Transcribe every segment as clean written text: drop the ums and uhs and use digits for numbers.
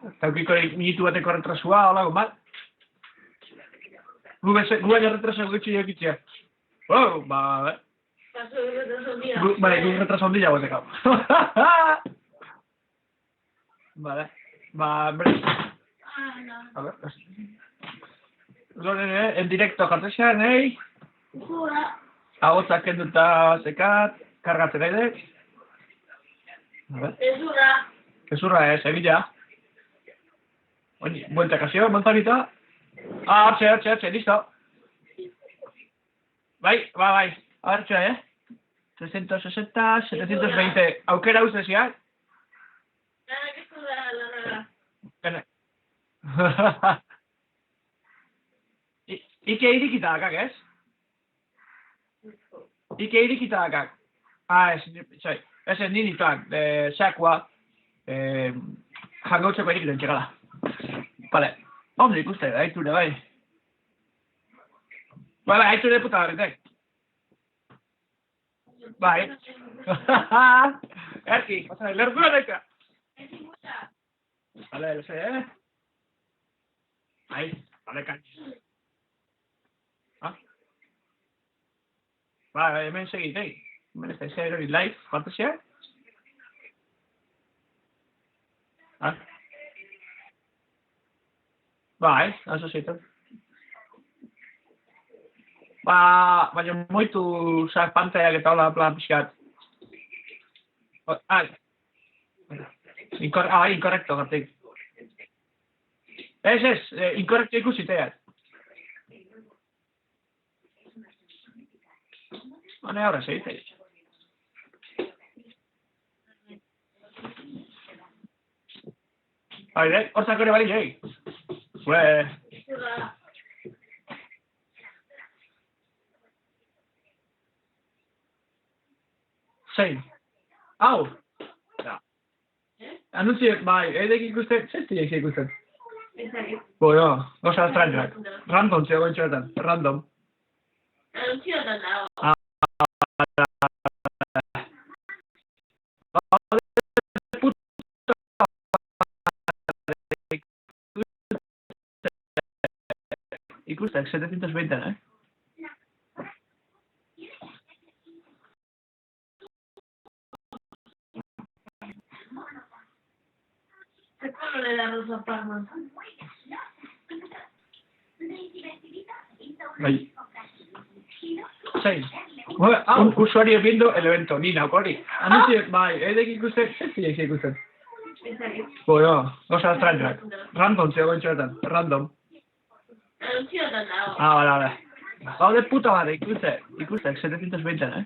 Eta ukiko minutu bateko retrasua, hola, bat. Gu baina retraso gutxi jokitzea. Oh, ba... Vale, gu retraso ondila guatekau. Vale. Ba, bere... A ver, Loren, en directo jartzean, Agotza kenduta zekat, kargatzen aidek. Ezurra ez, egila. Buena ocasión, montanita. Arche, listo. Bai. Arche, 360, 720. Aukera ustez ya. Ike irikita dakak, ez? Ike irikita dakak. Ez ninituak, sakua, jangautzeko irikiten txegala. Vale, ondo ikuste, aiture, bai. Vale, aiture puta garritek. Bai. Erki, pasare, lertua daika. Vale, lo sé, Ahí, vale, canchis. Vale, hemen segitei. Hemen ez da izan erori live, fantazia? Bai, oso zeitu. Baina moitu pantaiak eta hola plan pixkat. Inkorrekto gartik. Ez, inkorrekto ikusiteat. Hane ahora segitei. Hortzak ere bali jai. Zein. Hau. Anunziek, bai, edek ikusten, zestiek ikusten. Bueno, goza estrañoak. Random, zego entxoetan, random. Anuntzioetan dago. Ikustek, 720, Le da Rosa Parma. Bai. Zein. Usuario viendo el evento, Nina, okori. Anunziek, bai, edek ikusten, zestiek ikusten. Bueno, goza estrañoak. Random, zego entxoetan, random. Anuntzioetan dago. Vale. Gaude puta bat, ikustek, 720,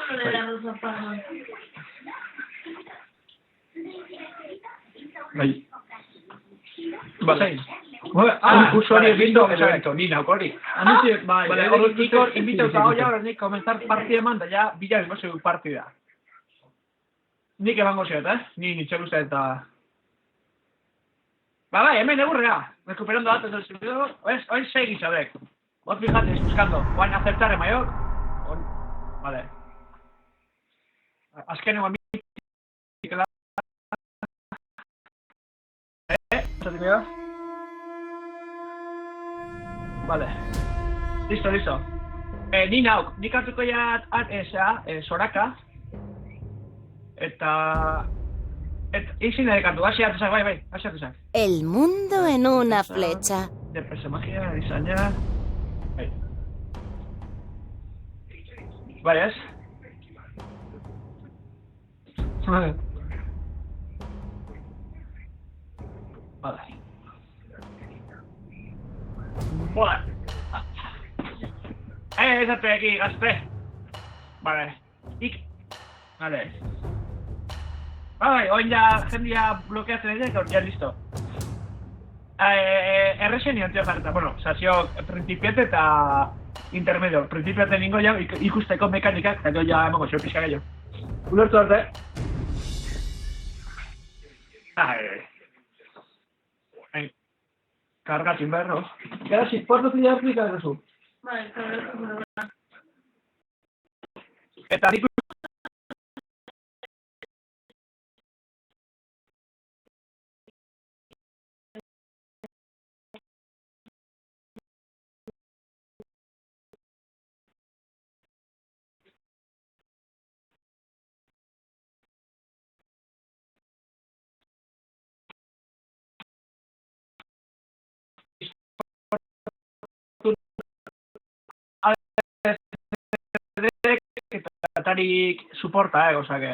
Le da Rosa Parma. Bai. Zein. Usuario viendo el evento, Nina, okori. Anunziek, bai, Nikor invitauta hoia, horrenik komenzar partida eman, da ja, bila bingo zeu partida. Nik emango zeot, Ni nitxeluze eta... Bai, hemen egurrea. Recuperando datos del servidor. Oin segi sabek. Vos fijates, buscando. Oain aceptar emaiok. Vale. Azkenengo amikela. Zatikeo. Vale. Listo. Nik nauk. Nik hartuko jat Soraka. Eta izin edekatu, asiatuzak, bai, asiatuzak. El mundo en una flecha. Depresa magia, diseña... Bai, ez? Vale. Bola. Ezate aquí, gazte. Vale. Vale. Bai, oin ja jendia blokeatzen edek, ya listo. Errexen nion tio jarreta, bueno, sazio principiete eta intermedio. Principiate ningo ja ikusteko mekanikak, eta ja emango zio pixka gehiago. Ulertu arte. Kargatzen behar, no? Gara, si porto zila aplika duzu. Vale, kargatzen behar. Eta nik Atarik suporta, osea que...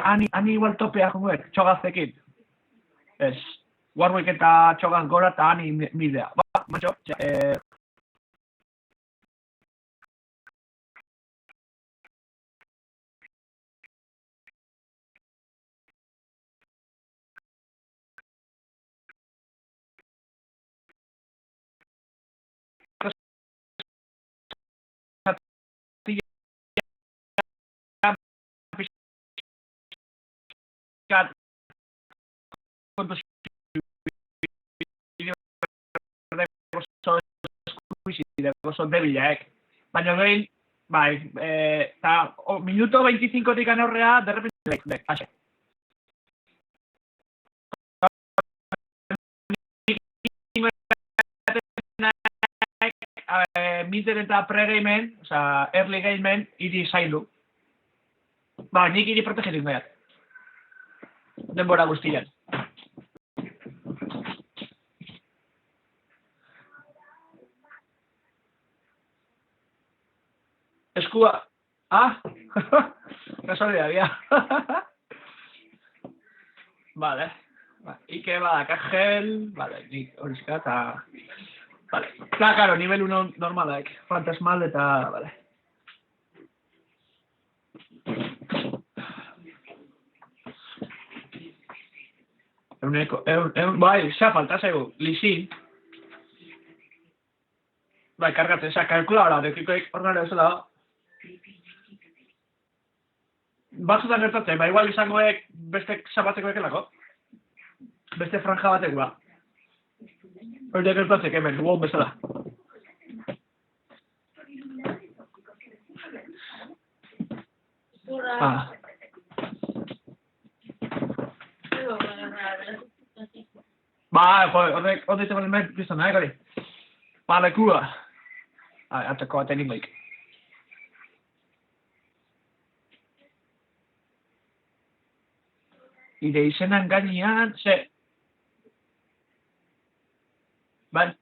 Ani igual topea jongoek, txogazekin. Ez, Warwick eta txogaz gora eta ani midea. Ba, macho, oso debilek. Baina behin, bai, eta minuto 25-tik anorrea, derrepente, hase. Miden eta pre-gamen, oza, early gamen, iri zailu. Ba, nik iri protegetik nahiat. Denbora guztian. Eskua... Ah! Casualidad, ya. Vale. Ike badaka gel... Vale, nik horiska eta... Vale. Claro, nivel 1 normalak. Fantasmal eta... Vale. Bai, xa falta zego. Lizin. Bai, kargatzen, xa, kalkuladora, dekikoek ornare bezala. Batzutan gertatzen, ba, igual izangoek beste zabateko ekelako. Beste franja bateko ba. Hori gertatzen, hemen, WoW bezala. Ah. Ba, horrek temen behar biztan, gari. Ba, lekua. Atako baten ingoik. Ire izenan gainean, ze... Bai.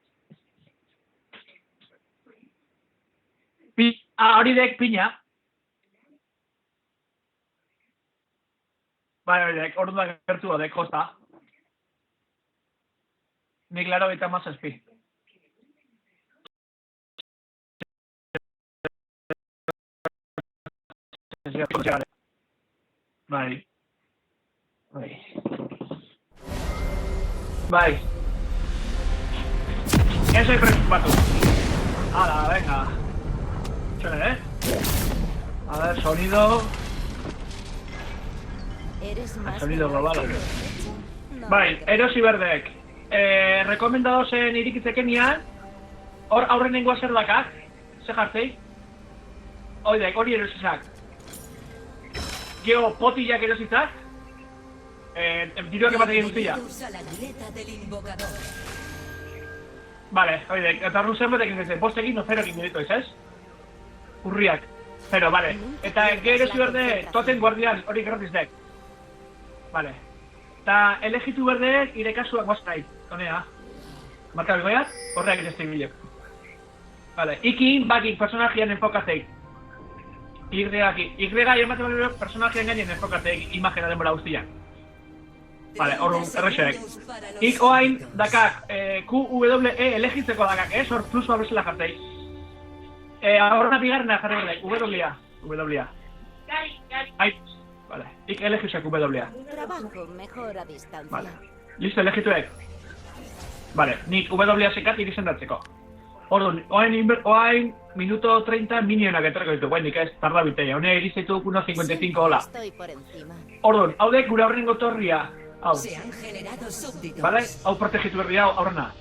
Hori dek pina. Bai, hori dek, hori da gertu dek, kosta. Nik laro eta mazazpi. Bai. Bai. Bai. Eso es preocupado. Hala, venga. Chévere, ¿eh? A ver, sonido. Sonido global. Bai, erosi berdek. Rekomendados en irikitzekenian. Hor aurrenengoa zer dakak. Ze jartzei. Oidek, hori erosizak. Geo potillak erosizak. Diruak ematen guztia. Vale, oidek, eta arrun zenbetek izan, bostekin no zerokin dirito, ez? Urriak. Pero, vale. Eta gero erosi berde, toten guardian hori gratizek. Vale. Eta elegitu berdeek irekasuak bostrai. Honea. Marka bigoiak, horreak izazte bilek. Vale. Ikin, bakin, personajian enfokazeik. Y ematen personajian gainen enfokazeik imagena denbora guztiak. Vale, horren errexeek. Ik oain dakak, QWE elegitzeko dakak, hor plusua bezala jartei. Horrena bigarrena jarri berdek, W-A. Gari. Vale, ik elegizak W-A. Trabajo mejor a distancia. Vale, listo, elegituek. Vale, nik W-A sekat irizendatzeko. Orduan, oain minuto 30 minionak etorreko ditu, guain nik ez, tarda bitei. Hone irizitu 1.55 hola. Orduan, hau dek gure horrengo torria. Hau. Vale, hau protegitu berri hau, aurrena.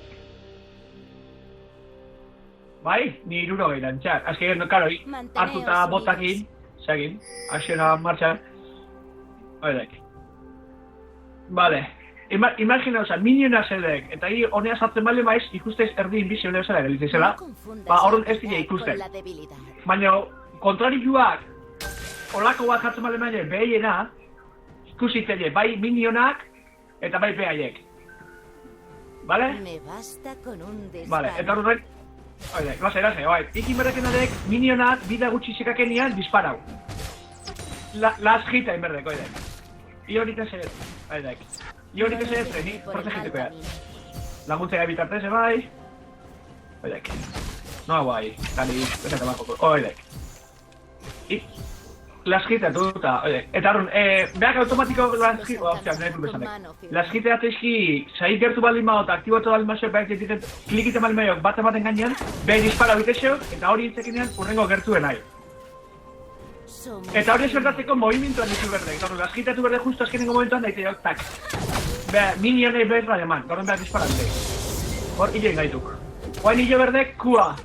Bai, ni 60 lantxar. Azken, karo, hartuta botakin, segin, asiera martxan. Oidek. Vale. Imagina, oza, miniona zedek, eta hi honea sartzen bale maiz, ikustez erdi inbizioneo zela gelitzezela, horren ez dira ikusten. Baina, kontrarioak, olako bat jartzen bale maiz, behiena, ikusitzele, bai minionak, eta bai behaiek. Vale? Vale, eta horren, oide, lase, bai, ikin berrekenadek, minionak, bida gutxi zikakenian, disparau. Las gita inberdek, oide. I horiten zeret, oidek. I horiten zeret, ni protegiteko ya. Laguntzea bitartez, bai. Oidek. No, bai, tali, bezak abako, oidek. I, las gita duta, oidek. Eta horren, behak automatiko las gita, ostia, nahi besanek. Las gita atezki, saik gertu baldin mao eta aktibatu baldin mao, behak dititen klikite baldin mao, bat ematen gainean, behar dispara bitexeo, eta hori intzekinean urrengo gertuen nahi. Eta hori esbertatzeko movimentuan ditu berde, eta las gitatu berde justo azkenengo momentuan daite jok, tak. Beha, minionei behar eman, horren behar disparante. Hor, hilein gaituk. Oain hilo berdek, kua.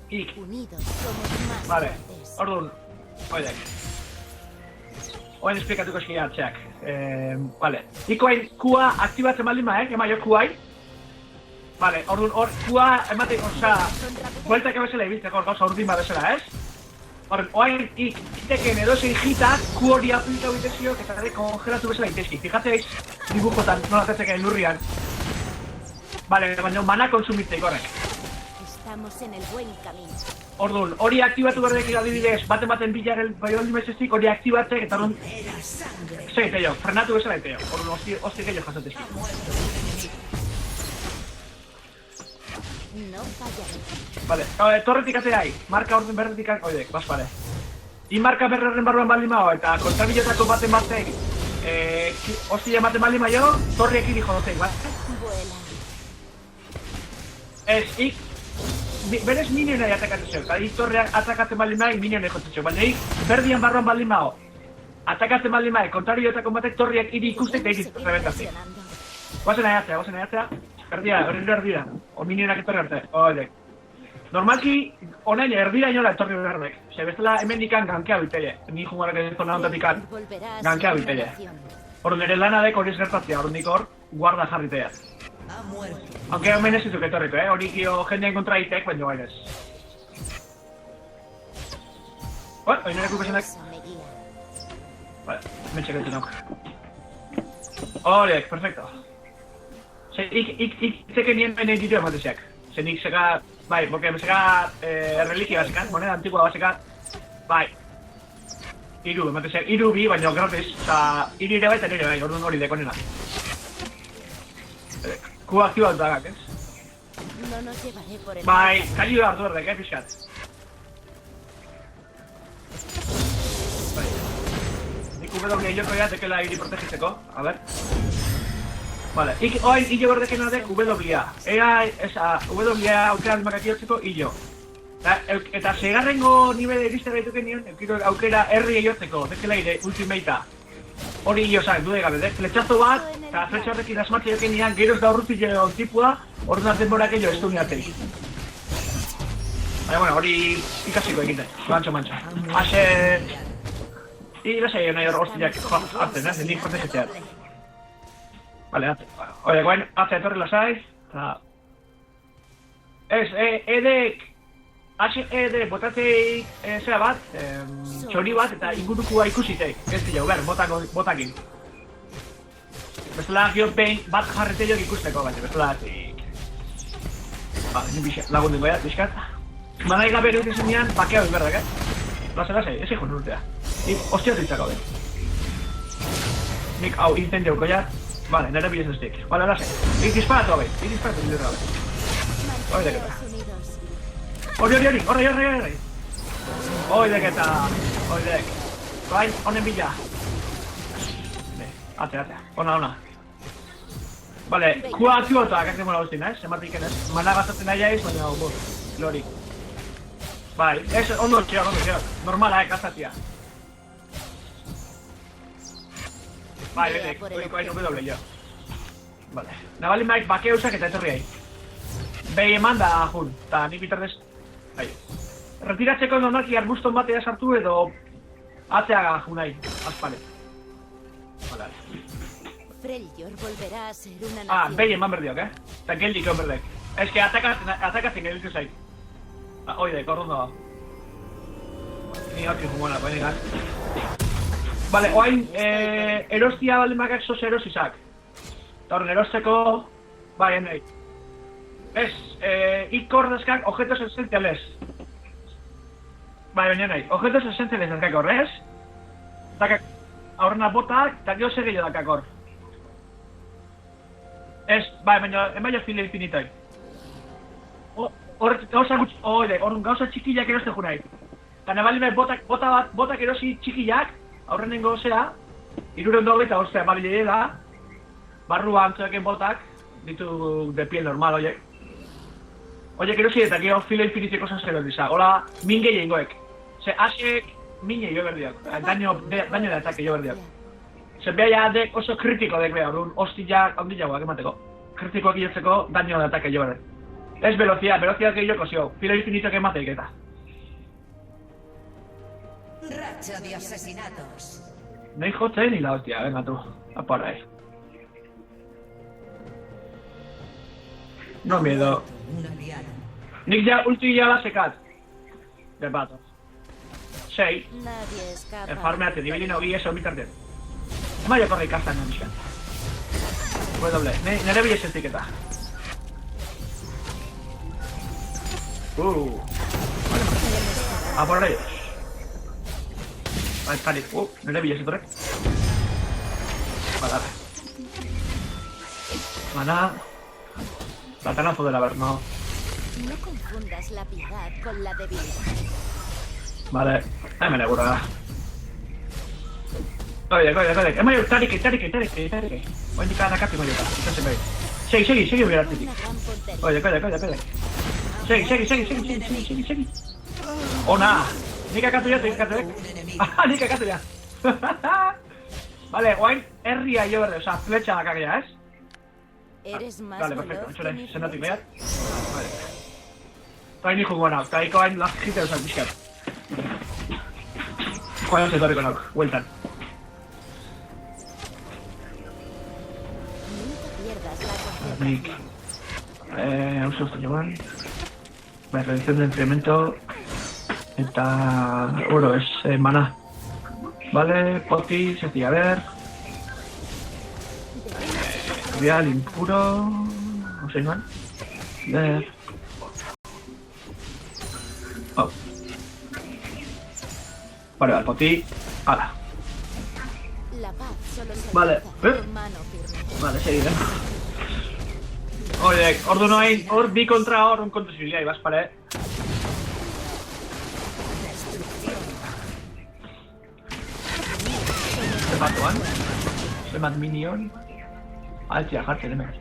Ik. Vale, orduan, oidek. Oain esplikatuko eskia hartzeak. Vale. Iko hain kua aktibatzen baldin ma, ema jo kuai. Vale, orduan hor, kua emate, oza, bueltak ebezela ibiltzeko hor gauza urdin badezela, ez? Horren, oain iteken edozein jitak, ku hori aplikau itezio, eta gare kongelatu bezala itezki. Fijatzeis, dibujotan, nola zetzeken lurrian. Vale, baina mana konsumitzeik horrek. Orduan, hori aktibatu berdek adibidez, baten bilaren baioldi mezestik, hori aktibatzek, eta horren... Zeite jo, frenatu bezala ite jo. Orduan, hostik ello jasatezki. Vale, torretik ateai, marka orden berretik oidek, baspare. I marka berreren barruan baldin mao, eta kontrabilotako baten batek, hostia ematen baldin maio, torriek iri jodoteik, bat? Ez, berez minionai atakatzen zeu, eta torreak atakatzen baldin maio, minionai jotzen zeu, baina berdian barruan baldin mao, atakatzen baldin maio, kontrabilotako batek torriek iri ikustek da iri rebentazik. Guazen aiatzea. Erdira, o minionak etorri arte, oidek. Normalki, honain erdira inola etorri berdek. Ose, bestela hemen dikan gankea bitele. Ni jungarek ez zona ondatikan gankea bitele. Hor nire lanadek hori esgertatzea, hor nik hor guarda jarritea. Aunque hemen ez dituk etorriko, hori jendean kontra itek, baina bainez. Hori nire kupesenak. Vale, hemen txeketzen nauk. Horiek, perfecto. Itzeken nien bene ditu emateziak. Nik seka, bai, porque me seka reliki basekat, moneda antigua basekat, bai. Iru emateziak, iru bi, baina gratis, oza, iru ere bai eta nire bai, orduan hori dekonena. Kuba aktibatu dagak, ez? Bai, kalli hartu berdek, pixkat. Bai. Nik W joko ya tekela iri protegitzeko, a ber. Vale, oain hilo berdeken adek W-a. W-a aukera almakaki hotzeko hilo. Eta segarrengo nibede iriste gaituken nion, aukera herri eiotzeko, dekela ire, ultimate-a. Hori hilo zan, dude gabe, fletxazo bat, eta fletxa horrekin asmatze joken nian, geroz da horruti jo tipua, orduan denborak ello ez du niateik. Baina, bueno, hori ikasiko egiten, mantxo. Ase... Ilasai nahi hor hostiak hartzen, nik protegetzeat. Vale, oye, guain, hace etorri lasai, eta... Ez, edek... Edek botatzeik, zera bat, txori bat, eta ingurukua ikusiteik. Ez dira, ber, botakin. Bestela, gio behin bat jarreteioak ikusteko, baina, bestela, Vale, ni lagundingo ya, bizkat. Manai gabe erut izan nian, bakea berdak, Lasai, ez ikon urtea. Nik, hostia zitzako ben. Nik, hau, inten jauko ya. Vale, nere bidez ez dik. Vale, lasai. Nik disparatu gabe, Hori deketa. Hori. Oideketa. Bain, honen bila. Atea. Ona. Vale, kua aktibatuak akte mola guztin, ez? Ematik ez. Mana gastatzen nahi jaiz, baina, lori. Bai, ez, ondo txeak. Normala, gastatzea. Bai, hori W jo. Vale. Nabalin baik bakeusak eta etorri ahi. Behi eman da jun, eta nik bitartez... Retiratzeko nonaki arbuston batea sartu edo... Atzeaga jun nahi, azpare. Vale. Freljord volverá a ser una nación. Behi eman berdiok, Eta geldik egon berdek. Ez que atakatzen gelditu zait. Oide, korrondo da. Ni haki jumona, baina gaz. Vale, oain, erostia baldin bakak sos erosizak. Eta horren erosteko... Bai, nahi. Ez, ikor deskak objetos esenciales. Bai, baina nahi. Objetos esenciales deskak horrez. Dakak, aurrena botak, eta gero segillo dakak hor. Ez, bai, baina, emaio file infinitoi. Horret, gauza gutxi, horren gauza txikillak eroste junai. Eta nabalime botak erosi txikillak, aurrenengo zea, 328 bali da, barrua antzoeken botak, ditu de piel normal, oiek. Oiek erosi eta gero filo infinitiko zazero disa, hola, min gehiengoek. Ze, asek, mine jo berdiak, daño da atake jo berdiak. Ze, beha dek oso kritiko dek beha, orduan, hostillak, ondillagoak emateko. Kritikoak iotzeko, daño da atake jo berdiak. Ez velocidad gehioko zio, filo infinitoak emateik eta. Racha de asesinatos. Nahi jotzen hila hostia, venga tu, apara No miedo. Nik ja ulti ja la sekat. De bato. 6. Nadie escapa. Farmeate, dibilino gi eso bitarten. Maio korri kastan no miskan. Fue doble. Nere bilez etiketa. A por ellos. Vale, cari. Nere bilez etorrek. Vale. Mana. Platanazo del Averno. No confundas la piedad con la debilidad. Vale, me la cura. Oye, emaio, tarike. Voy a indicar a Capi, voy a Segui, voy a darte. Oye. Segui. Ona, nik akatu ya. Nik akatu ya. Vale, guain, herria jo berde, oza, fletxa dakak ya, ez? Eres más Vale, perfecto, veloz hecho que mi senatik flecha. behat. Vale. Taini jugo nauk, taiko hain lagite eusak bizkat. Joan zetorriko nauk, hueltan. Nunca pierdas la Nik. concentración. Uso esto joan. Vale, reducción de incremento. Eta... oro, es mana. Vale, poti, sencilla, a ver. Real, impuro... No sé, man. Ver... Oh. Vale, poti... Ala. La paz solo se Vale. alcanza con mano firme. Vale, seguida. Oye, ordu noain, hor bi kontra hor, un kontra zibilia, ibas, pare. Zebatuan. Zemat minion. Altzia jartzen, hemen.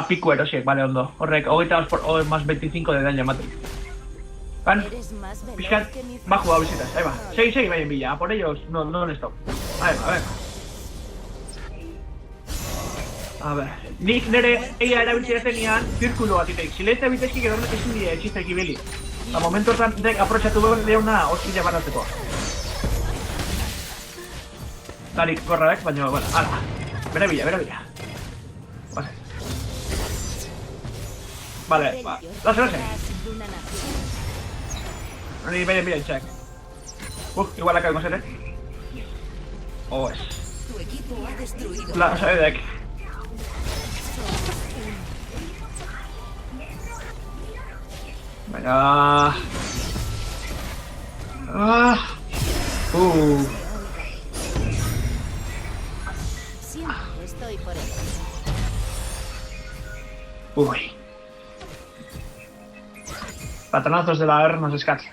Piku erosiek, vale, ondo. Horrek, más 25 de daño mate. Van, Eres más veloz pixkat, que mi bajo a visitas, ahí va. Segui, bai en villa, a por ellos, no stop. A ver. A ver, nik nere eia erabiltzea zenean, zirkulo bat itek. Silezia bitezki gero honek ezin dira etxiztek ibili. A momentotan dek aprotxatu behar deuna hostila baratzeko. Talik korrarek, baina, bueno, ala. Bere bila. Vale, va. Lase. de una nación. Ni mira el check. Igual la cago, ¿eh? Oh, es. Tu equipo ha destruido. La sale de aquí. Venga. Siempre estoy por él. Uy. Patanazos de la guerra nos escacha.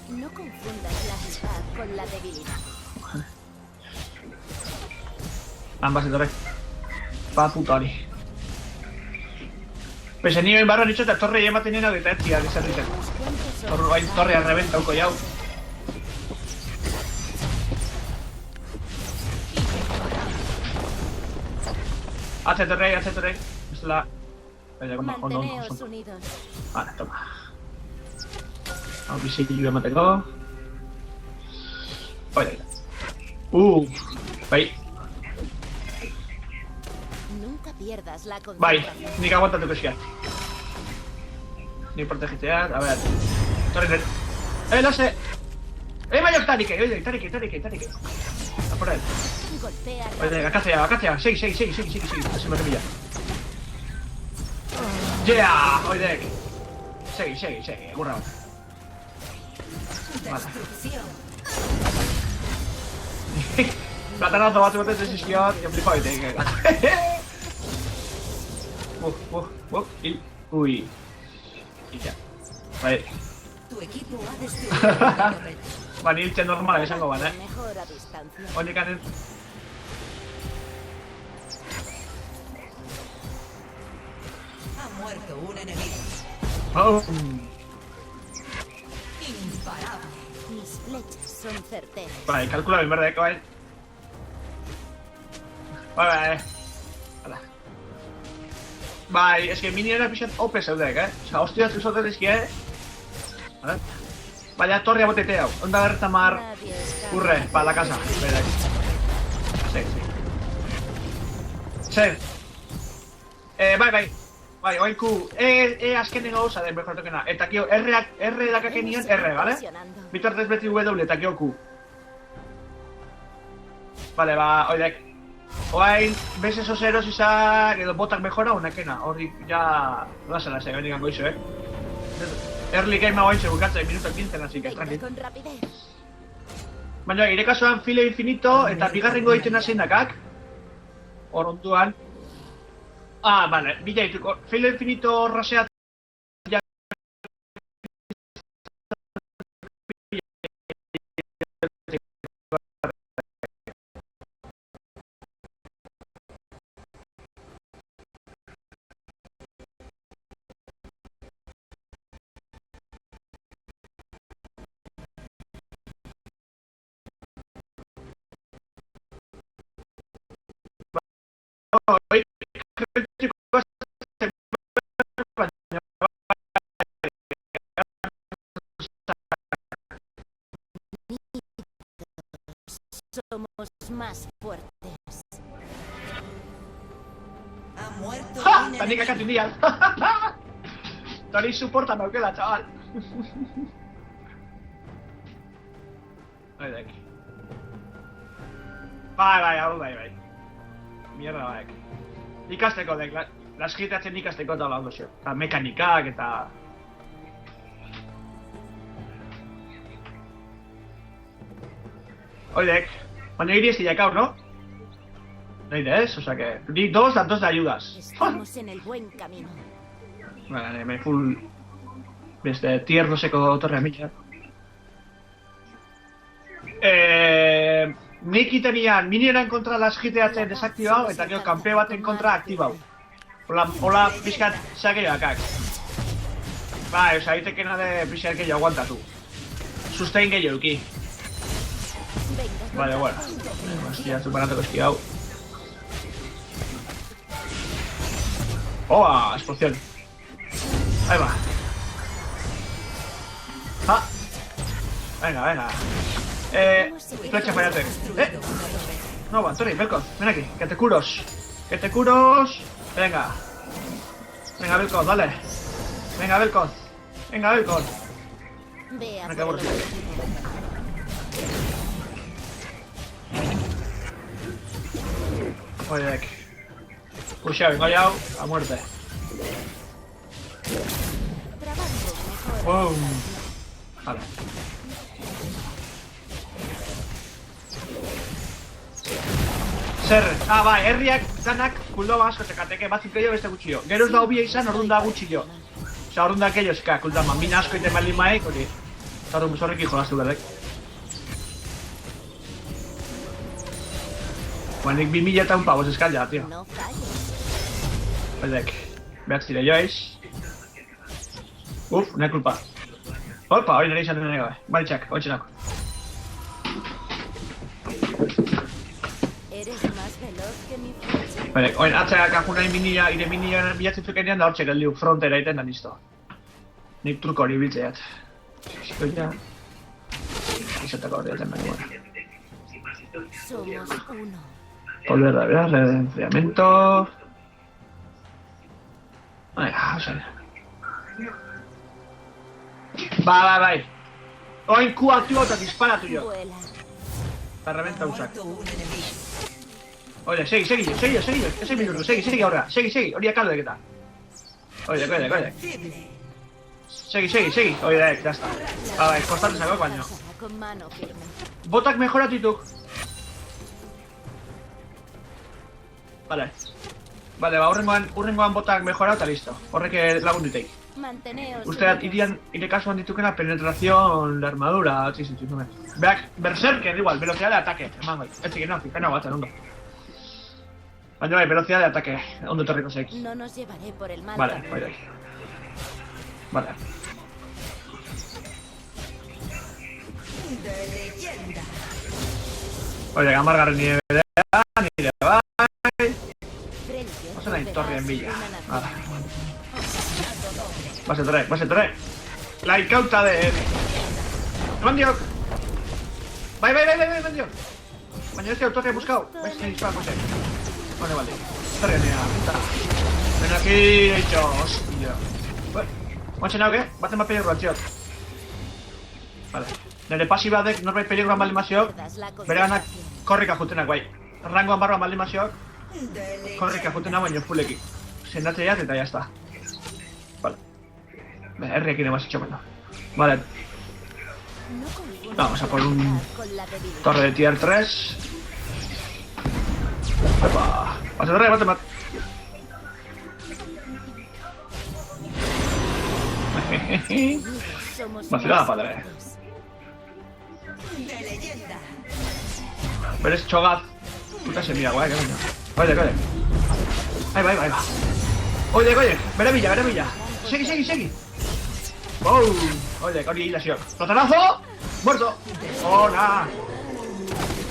No confundas la piedad con la debilidad. Ambas de torre. Pa putori. Pues en en barro dicho que torre ya me tenido de tercia de ser rica. Torre al revés, tauco ya. Torrey. Es la... Manteneos unidos. Vale, toma. Vamos, misillo emateko. Oye. Bai. Nunca pierdas la Bai, concentración. nik aguantatuko eskiat. Ni protegiteat, a ver. Torren. Lo sé. Mayor Tarike. A por él. Golpea Oye, acácea. Sigue. Así me pilla. Yeah, oye. Sigue, curra. Vale. Platanazo bat ez eskiat, y flipado y Uy. Y ya. Vale. Tu equipo ha destruido la torreta. Van irte normal, esango ban, mejor a distancia. Oye, Karen. Ha muerto un enemigo. Oh. Imparable. Mis flechas son certeras. Vale, calcula mi merda, bai. Vale. Hala. Bai, eske miniera pixat OP zeudek, Osa, hostia, zuzoten eski, Vale. Baina torria botete hau. Onda bertamar. Nadie escapa. Urre, pa la casa. Sí. Bai, oinku. Azkenengo gauza den mejor tokena. Eta kio, R dakake nion, R, vale? Bitartez beti W eta kio Q. Vale, ba, oidek. Oain, beses oseros izak, edo botak mejora unakena. Horri, ja... Lasala, bendikan goizo, Early game hau haintxe bukatzen, minuto 15, así que tranquil. Con rapidez. Baina, ire kasuan file infinito eta bigarrengo egiten hasein dakak. Hor onduan. Vale, bila dituko. File infinito raseat. Somos más fuertes. Ha muerto ¡Ja! un Tanik enemigo. akatzen dian. Tori soporta naukela, chaval. Oidek. Bai. Mierda, baek. Ikasteko dek, laskitatzen ikasteko eta lau dozio. Eta mekanikak eta... Oidek. Baina iri ez diakau, no? Neide ez, osa que... Di dos de ayudas. Estamos en el buen camino. Vale, me full... Beste tierdoseko torrea mitja. Nik itenian minieran kontra laskiteatzen desaktibau eta gero kanpe baten kontra aktibau. Hola pixkat sageakak. Bai, osa, itekena de pixkat gehiago aguantatu. Sustain gehiago euki. Vale, bueno. Hostia, superateko eski hau. ¡Oh! Explosión. Ahí va. ¡Ah! Venga. Flecha fallate. No, va, Tori, Belkoz, ven aquí, que te curos. Venga. Venga, Belkoz, dale. Venga, Belkoz. Ve a Me cago en Oye, Pusha, vengo ya a muerte. Wow. Vale. Zer, bai, herriak danak kuldo asko tekateke batzuk gehiago beste gutxio. Gero ez da hobia izan, orduan da gutxio. Osa, orduan da gehiago eska, kulda min asko iten baldin maek, hori. Eta orduan zorrekin jolaztu bedek. Nik 2000 eta un pavos eskal ja, tío. No falles. Bedek, behar zire joiz. Nahi kulpa. Opa, hori nire izan dene gabe. Baritxak, hori txenako. Eres más veloz que mi flecha. Bale, oin atzea kajunain minia, ire minia bilatzen zukenean da hortxe geldiu frontera egiten da listo. Nik truko hori biltzeat. Eskoia... Izateko hori egiten baina gora. Somos uno. Volver a ver, enfriamiento... Venga, vamos a ver. Bai. Oin Q activo eta dispara tuyo. Vuela. La reventa Ha usak. muerto un enemigo. Oye, segi, ese minuto, segi ahora, segi, hori akaldo deketa. Oye. Invencible. Segi, oye, ya está. Bai, kostatu sako baino. Pasará con mano firme. Botak mejoratu dituk. Vale, ba, urrengoan botak mejoratu eta listo. Horrek lagun diteik. Manteneos. Usteat ire kasuan ditukena penetración de armadura, txizumen. Beak, berserker igual, velocidad de ataque, eman gai. Etzik, no batzen, ondo. Baina bai, velocidad de ataque, ondo torriko zeik. No nos llevaré por el mal. Vale, camino. bai. Vale. De leyenda. Oye, gamargarren nire bai. Frente, Vas a la torre en villa. una nación. Vale. Vas a traer. La incauta de... Mandiok. Bai, Mandiok. Baina ez que autorre he buscado. Ves que dispara coche. Vale. Torre nea, puta. Ven aquí, he dicho, hostia. Guantxe nauk, baten bat peligro antziot. Vale. Nere pasiba dek norbait peligroan baldin maziok, bere ganak korrika jutenak bai. Rangoan barroan baldin maziok, korrika jutenak baino fuleki. Sendatzeiat eta jazta. Vale. Herriekin emaz itxo baino. Vale. No confundas Vamos a por un con la debilidad. torre de tier 3. Epa. Bate bat. Somos Vacilada, más padre. fuertes. De leyenda. Berez txogaz. Puta semilla, guai, que coño. Oye. Ahí va. Oye, bere bila. Segi. Wow. Oye, hori hilazio. ¡Rotarazo! ¡Muerto! ¡Oh, nah!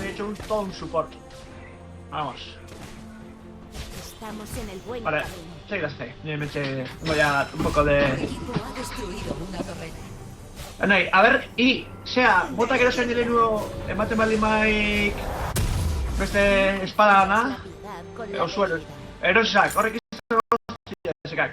He hecho todo un support. Vamos. Estamos en el buen Vale, camino. seguirás. Me eché un poco Tu de... equipo ha destruido una torreta. Nahi, a ver, sea, bota gero zen direnu ematen baldin maik beste espada La dana, piedad con la osuero, debilidad. erosak, horrek izan zekak.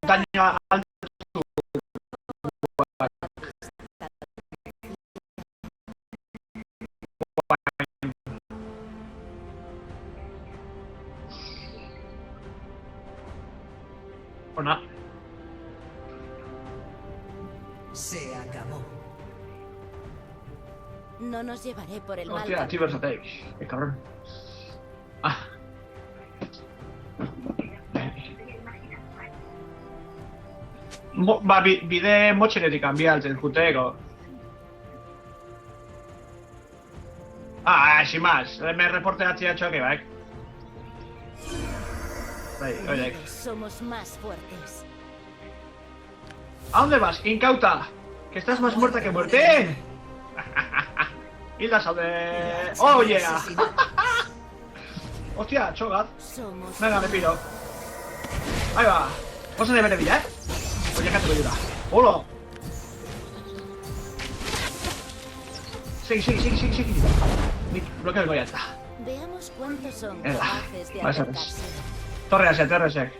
Daño al... Ona. Se acabó. No nos llevaré por el mal Hostia, camino. Chivers Attack. Qué cabrón. Ah. Ba, bide motxenetik kanbialtzen juteko. Sin más. Me reporteatzea txoke, baik. Bai, oiek. Unidos somos más fuertes. ¿A dónde vas, incauta? Que estás más muerta que muerte. Hilda salve. Oh, yeah. Hostia, chogaz. Somos Venga, me piro. Ahí va. Vamos a de Berevilla, Oye, que te ayuda. ¡Hola! Sigue. Bloqueo el Goyata. Veamos cuántos son Venga, capaces de va a ser acercarse. Torre sec.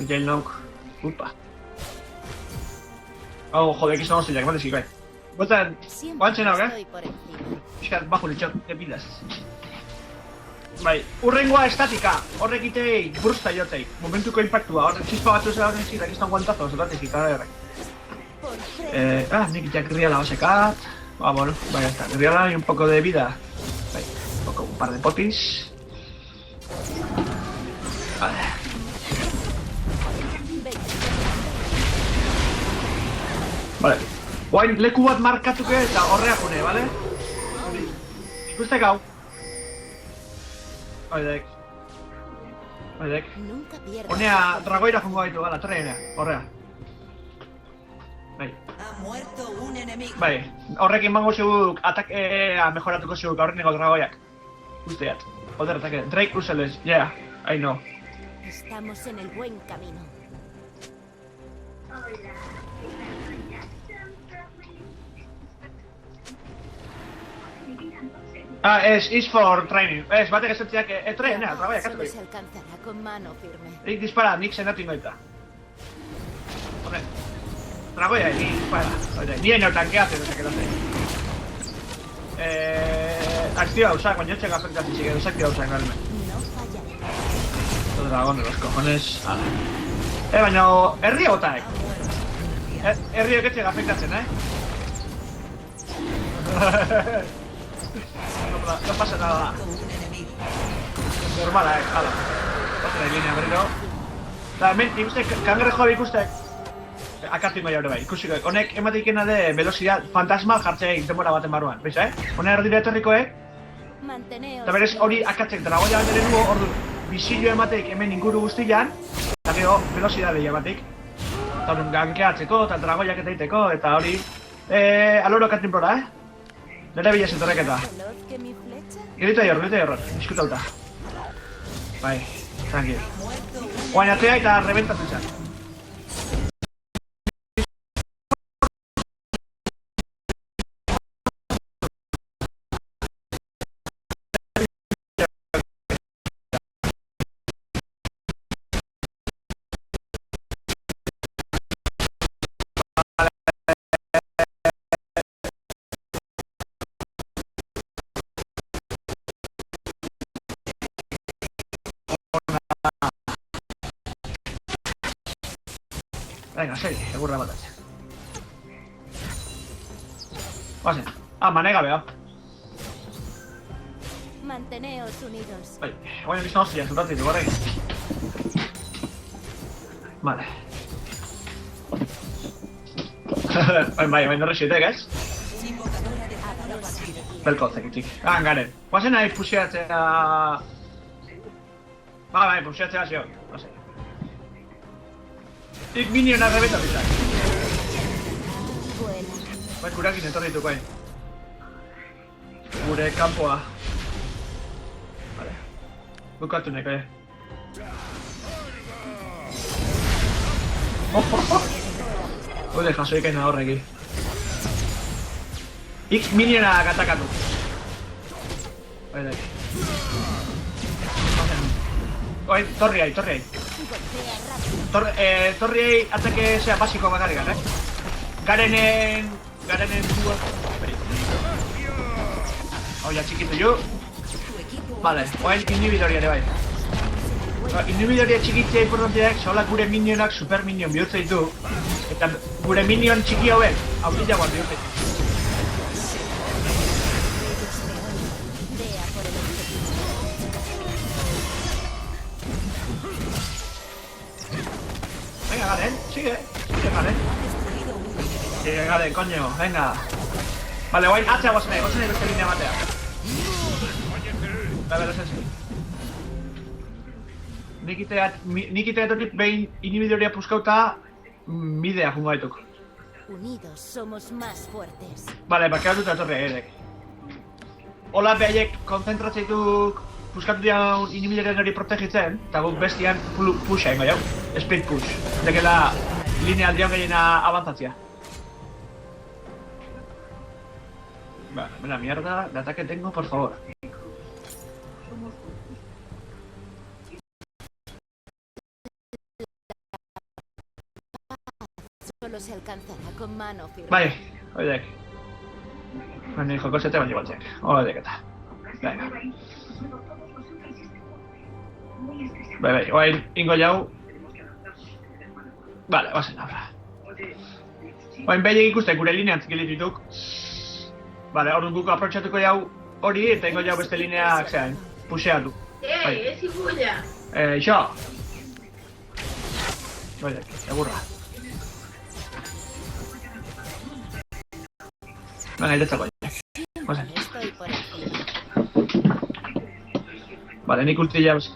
Jailnock. Upa. Oh, joder, aquí estamos ya, que mate si cae. Vuelta, Siempre guanche no, estoy por encima. Fiskat, bajo lichón, te pilas. Bai, urrengoa estatika, horrek itei buruzta jotei. Momentuko impactua, horrek txispa batzu zela horren zirak izan guantazos, horrek izan horrek. Por frente. Nik ya querría la base cat. Bueno, vaya está. Querría un poco de vida. Ahí, un par de potis. Vale. Vale. Guain, leku bat markatuke eta horrea june, vale? Ikustek hau. Oidek. Nunca pierdas. Honea dragoira jongo gaitu, gala, torreina, horrea. Bai. Ha muerto un enemigo. Bai, horrekin mango zuguk atakea mejoratuko zuguk aurreneko dragoiak. Usteat. Joder, ataque. Drake useless, yeah, I know. Estamos en el buen camino. Es for training. Batek esentziak, trainea, dragoiak, Solo katuko. se alcanzará con mano firme. Nik dispara, nik senatu ingoita. Horre. Dragoia, nik dispara. Ni hain tankeatzen, ose, quedate. Activa usa, baina etxek afektatzen ziren, desactiva usa, galme. No fallaré. Los dragones, los cojones. Baina, herri botaek. Herriok etxek afektatzen, No pasa nada. Un enemigo. Normala, hala. Otra linea berriro. Da, hemen, ikuste, kangrejoa ikustek. Akartu ingo jaure bai, ikusiko. Honek emateikena de velocidad fantasmal jartzea denbora baten barruan, behiz, Hone erdire etorrikoek, Manteneos. eta berez hori akatzen dragoia beren dugu, ordu, bizillo emateik hemen inguru guztian, eta gero, velocidade emateik. Eta hori gankeatzeko, eta dragoiak eta iteko, eta hori, aloro akatzen prora, Nere bila zetorreketa. Veloz que mi flecha. Girito error, diskutauta. Bai, tranquil. Guain atea eta rebentatu izan. Venga, segi, egurra batatzen. Bazen. Manega beha. Manteneos unidos. Bai, guain egizan hostia, zutatzen dugu, Vale. Bai, norrexietek, ez? Invocadora de Abalos. Belko zekitik. Garen. Guazen nahi pusiatzea... Bai, pusiatzea zio. Bazen. Ik miniona rebetatu izan. Vuela. Bai, kurakin etorri dituko, Gure kanpoa. Vale. Bukatu neko, Hode jasoik aina horreki. Ik minionak atakatu. Bai, dai. Oi, torriai. Golpea rápido. Torriai atake zea basiko bakarrikan, Garenen dugu... Hau ya txikitu jo. Vale, oain inhibidoria ere bai. Inhibidoria txikitzea importanteak, sola gure minionak super minion bihurtza ditu. Eta gure minion txiki hauek, aurrilagoan bihurtza ditu. Vea por el objetivo. Venga, Garen, sigue Garen. Sigue Garen, coño, venga. Vale, guain atxea gozenei beste linea batea. Vale, lozenzi. Nik iteatotik behin inhibidoria puskauta midea jungo gaituk. Unidos somos más fuertes. Vale, bakea dut etorri edek. Hola behaiek konzentratzeituk puskatu dian inhibidoren hori protegitzen, eta guk bestian pusha ingo jau. Speed push. Dekela linea aldean gehiena avanzatzia. Vale, la mierda de ataque tengo, por favor. Solo se alcanzará con mano firme. Bai, oidek. Baina joko zete baino batzek. Oidek eta. Venga. Bai, oain ingo jau. Vale, bazen ahora. Oain behin ikusten gure linean zikilitituk. Vale, orduan guk aprotxatuko jau hori, eta ingo jau beste lineak zean, puseatu. Ez ikulla. Ixo! Oidek, egurra. Venga, ildetzako oidek. Estoy por aquí. Vale, nik ulti jabez.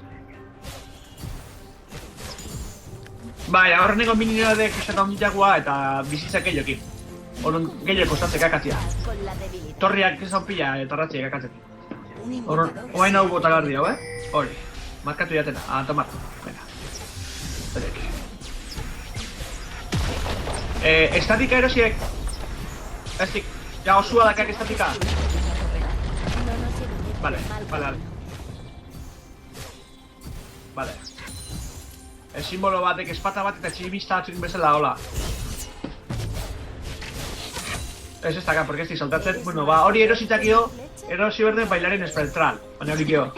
Bai, horreneko minioadek esaton ditagua eta bizitzak gehiokin. Horren gehiok kostatzek akatzia. Con la debilidad. Torriak esan pila eta ratziek akatzetik. Un Horren, invocador oain hau bota gardi hau, Hori. Markatu jatena, a tomar. Venga. Berek. Estatika erosiek. Estik, ja osua dakak estatika. No nos ilumina Vale, mal. vale. Vale. Simbolo batek espata bat eta tximista batzuk bezala, hola. Ez ez daka, porque ez di saltatzen. Bueno, ba, hori erositakio, erosi berden bailaren espectral. Baina hori kio.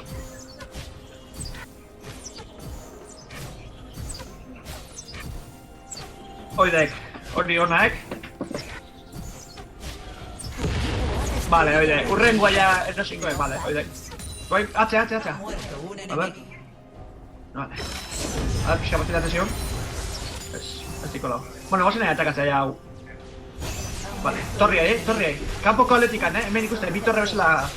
Oidek, hori honaek. Vale, oidek, urrengoa ja erosikoek, vale, oidek. Bai, atze. muerto, un A ver. enemigo. Vale. A ver, pixa batida atención. Ez dikolau. Bueno, gozen nahi atakatzea hau. Vale, torri ahí. Kampoko atletikan, hemen ikusten, bi torre bezala...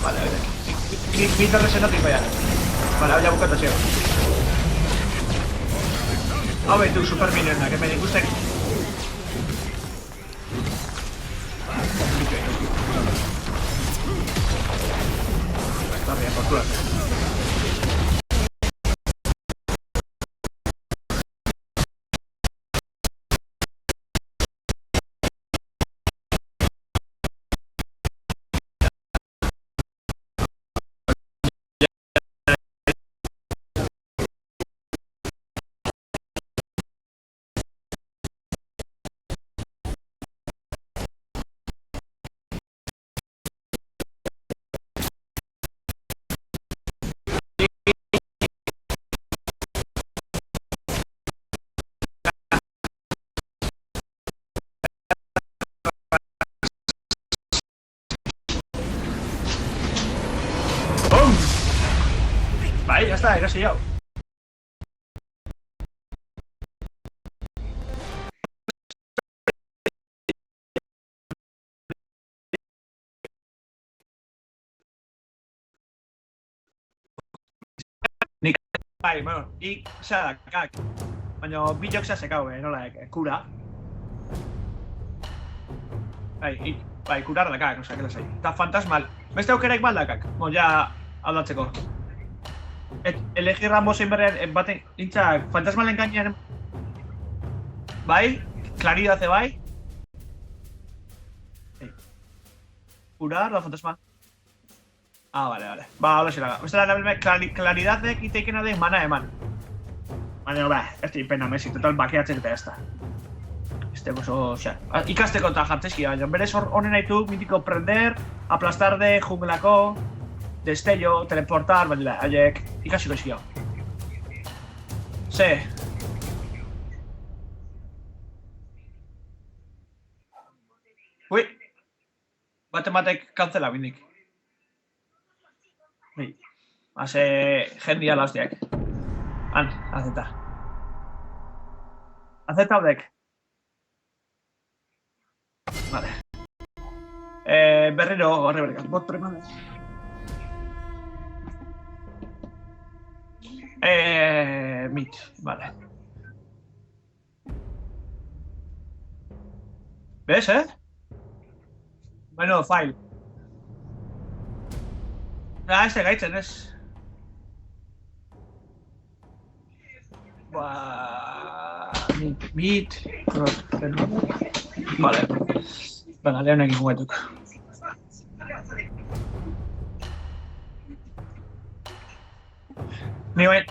Vale, oidek. Bi torre zenotik baiak. Vale, hau ja bukatu zio. Hau behitu super minionak, hemen ikusten. Torria, portuak. ¡Bum! Bai, ya está, erosi hau. Nik, bai, bueno, sadakak. Baina bilok sekau, nola kura. Bai, kurar dakak, osea, kela zai. Eta fantasmal. Beste aukeraik baldakak, ja aldatzeko. Elegi Rambosen berrean baten, intzak, fantasmalen gainean... Bai, claridad bai. Kurar, la fantasma. Vale. Ba, hola xeraga. Beste lan claridadek iteikena de mana eman. Baina, ez di pena mesi, total bakeatzen eta ez da. Ikasteko eta jartzeski, baina berez honen haitu, mitiko prender, aplastar de junglako, destello, teleportar, baina haiek ikasiko eskio. Ze. Ui. Batek kantzela bindik. Bai. Haze jendia lauztiak. Han, azeta. Azeta haudek. Vale. Berriro horre berkat, bot premades. Mit, vale. ¿Ves, Bueno, file. Este gaitzen ez. Mit. Vale. Venga, Leonekin guetuk. Ni bain,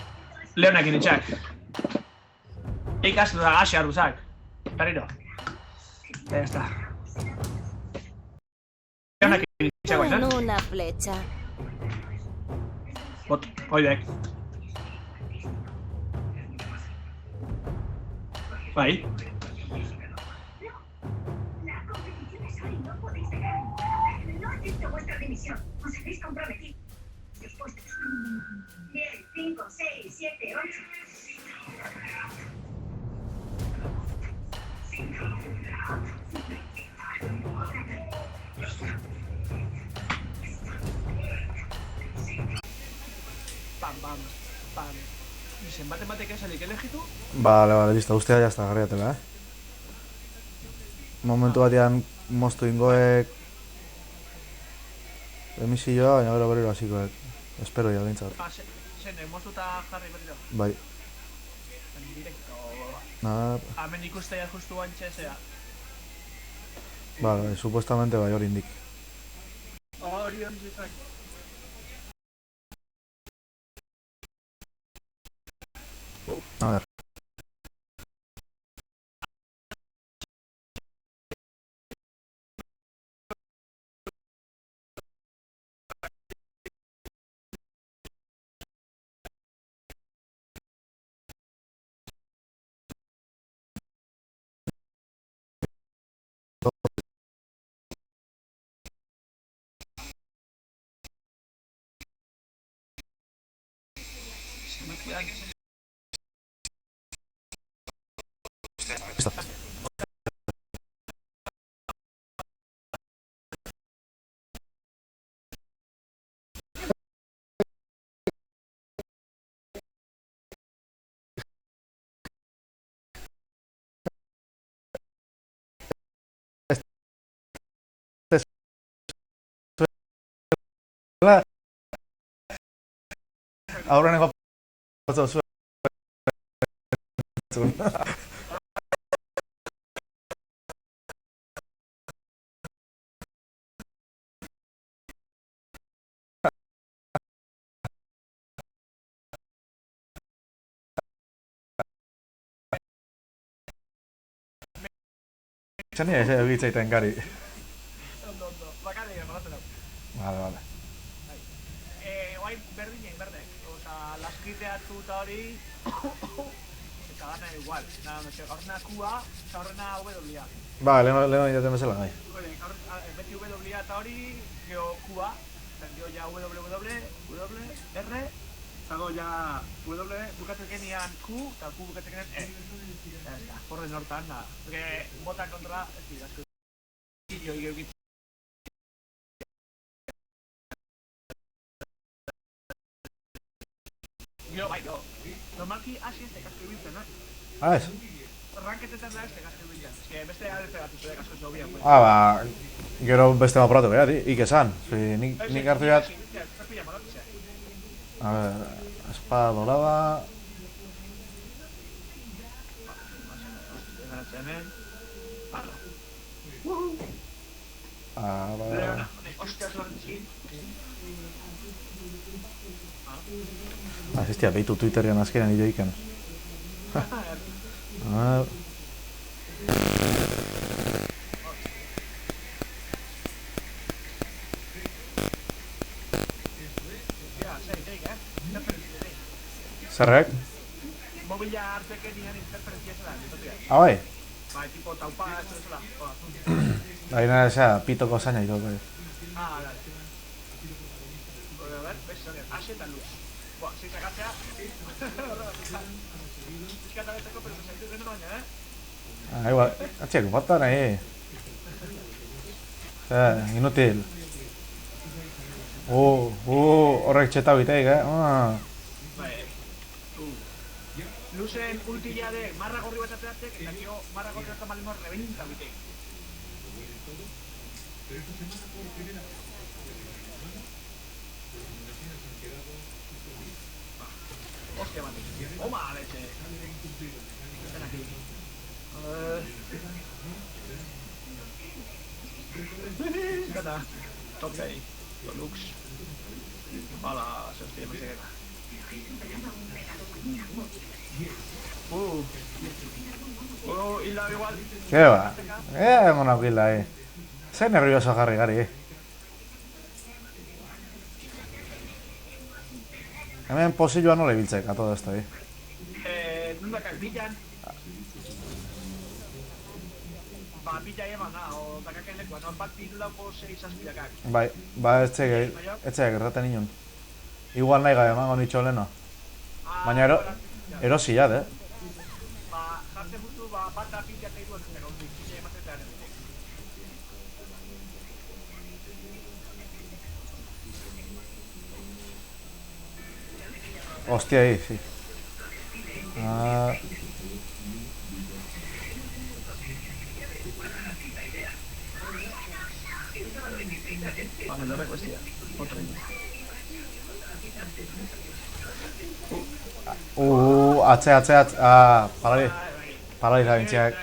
Leonekin itxak. Ikastu da gaxi arruzak. Berriro. Ya está. Leonekin itxak bain, Con una flecha. Bot, oidek. Bai. No acepto vuestra dimisión. Os habéis comprometido. Los puestos. 10, 5, 6, 7, 8. Pam, pam, pam. Zenbat ematek esalik elegitu? Vale, listo, ustea ya está, garriatela, Momentu batean moztu ingoek emisioa, baina gero berriro hasikoek. Espero ya, bintzat. Zen, moztuta jarri berriro. Bai. En directo. Hemen ikustea justu bantxe zea. Vale, supuestamente bai hori indik. Hori zizak. A ver. Listo. Aurreneko pasau zuen. Txani ez egitzaiten gari. Ondo, bakarrik erratzen hau. Vale. Oain berdinen, berde. Osa, laskiteatu eta hori... Eta gana igual. Nada, gaurrena Q-a, eta horrena W-a. Ba, leheno jaten bezala, gai. Beti W-a eta hori, gero Q-a, eta gero ja W, R, zago ja W, bukatzen genian Q, eta Q bukatzen genian E. Ya está, horren hortan, nada. Porque botan kontra, ez dira, asko. Gero egiten. Gero, bai, normalki hasi ez tekazko ibiltzen, Ez? Ranketetan da ez tekazko ibiltzen. Ez que beste alde bat izue tekazko zobian, pues. Ba, gero beste maporatu behar, ik esan. Nik hartu jat... A ver, espada dorada... Hostia, behitu Twitterian azkenean ideoiken. Zerrek? Mobila hartzeken nian interferentzia zela, ditotia. Bai? Bai, tipo taupa, ez zela. Baina esa pitoko zaina ito. Dale. A ver, ves, Ashe eta luz. Boa, zein sakatzea. Fiskata betzeko, pero zaitu geno baina, Igual, atxeko, falta nahi. Inutil. Horrek txeta biteik, Bai. Luzen ultila de marra gorri bat ateratzek, eta gio marra gorri bat malimo rebenta biteik. Hostia, mate. Oma, leche. Están aquí. Gata. Top gay. Deluxe. Hola, se hostia, me sé. Hila igual. Ke ba? Egon aukila, Zer nervioso jarri gari, Hemen posilloa nola ibiltzek, a todo esto, Nundakak bilan. ba, bila eman da, o dakaken lekuan, no? Bat biru lauko 6 azpidakak. Bai, ba etxe gertaten inon. Igual nahi gabe emango nitxo leno. Baina erosi jat, Ba, jartzen justu, ba, bat da bila eta iruen zuten, ondik, bila ematetean. Hostia, ahí, sí. Ah... Vale, lo recuestia. Otra atze, palari zabintziak.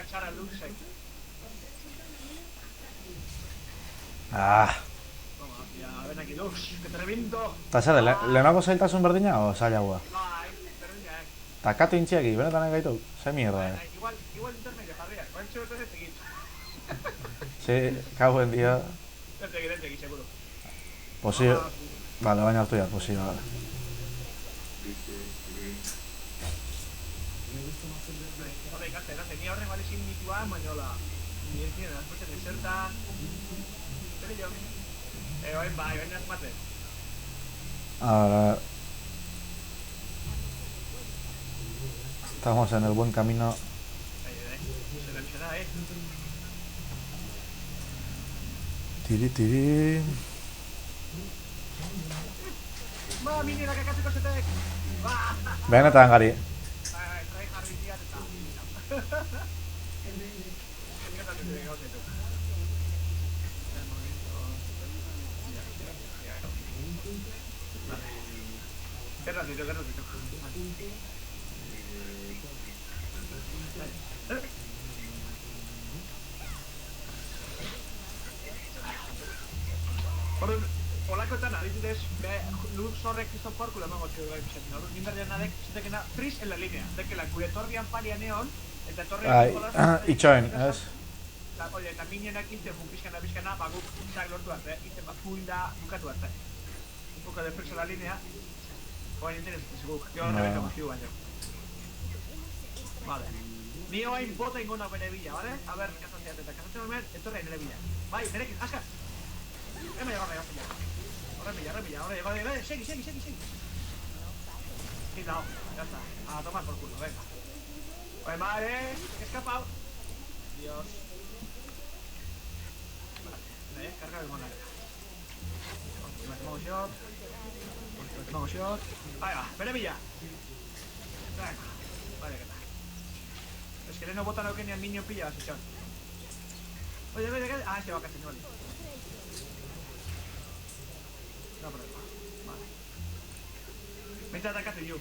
Ven aquí, Lux, que te reviento. Eta zer, lehenako zailtasun berdina o zailagoa? Bai, berdina, Eta katu intziaki, benetan egaitu? Ze mierda, Igual intermedio jarriak, bain txobeto ez egin. Sí, cago en día. Ez egin, seguro. Posio... Vale, baina hartu ya, posio, vale. Hore, gazte, ni horren balezin nituan, baina hola. Ni ez nire, azpotzen desertan. Zer jo? Bai, baina azmate. Ahora... Estamos en el buen camino. Se revisará, Tiri. Ba, minera kakatzeko zetek! Ba! Benetan gari. Trai jarri diat eta... Gerratito. Olakoetan adibidez, Lux horrek izan porkula emango txedu gai pixetin, hor ninberdean nadek zitekena freeze en la linea, dekela gure torrian palian egon, eta torrian... Itxoen, ez? Oye, eta minenak inten bizkana, ba guk zak lortu arte, inten bat fuilda bukatu arte. Un poco de freeze en la linea, oain interesatzen guk, jo horrebeko guztiu baino. Vale. Ni oain bota ingona bere bila, vale? A ber, kazatzen eta kazatzen hormen, etorrein ere bila. Bai, nerekin, askar! Heme llegarme, Remilla, ahora, sigue. Quitado, ya está, a tomar por culo, venga. Pues madre, que he escapado. Dios. Vale, carga el monarca. Último shot. Ahí va, Remilla. Venga, vale, que tal. Es que no bota lo que ni al niño pilla la sesión. Oye, este va casi, no vale. No problema, vale. Vente a atacarte yo.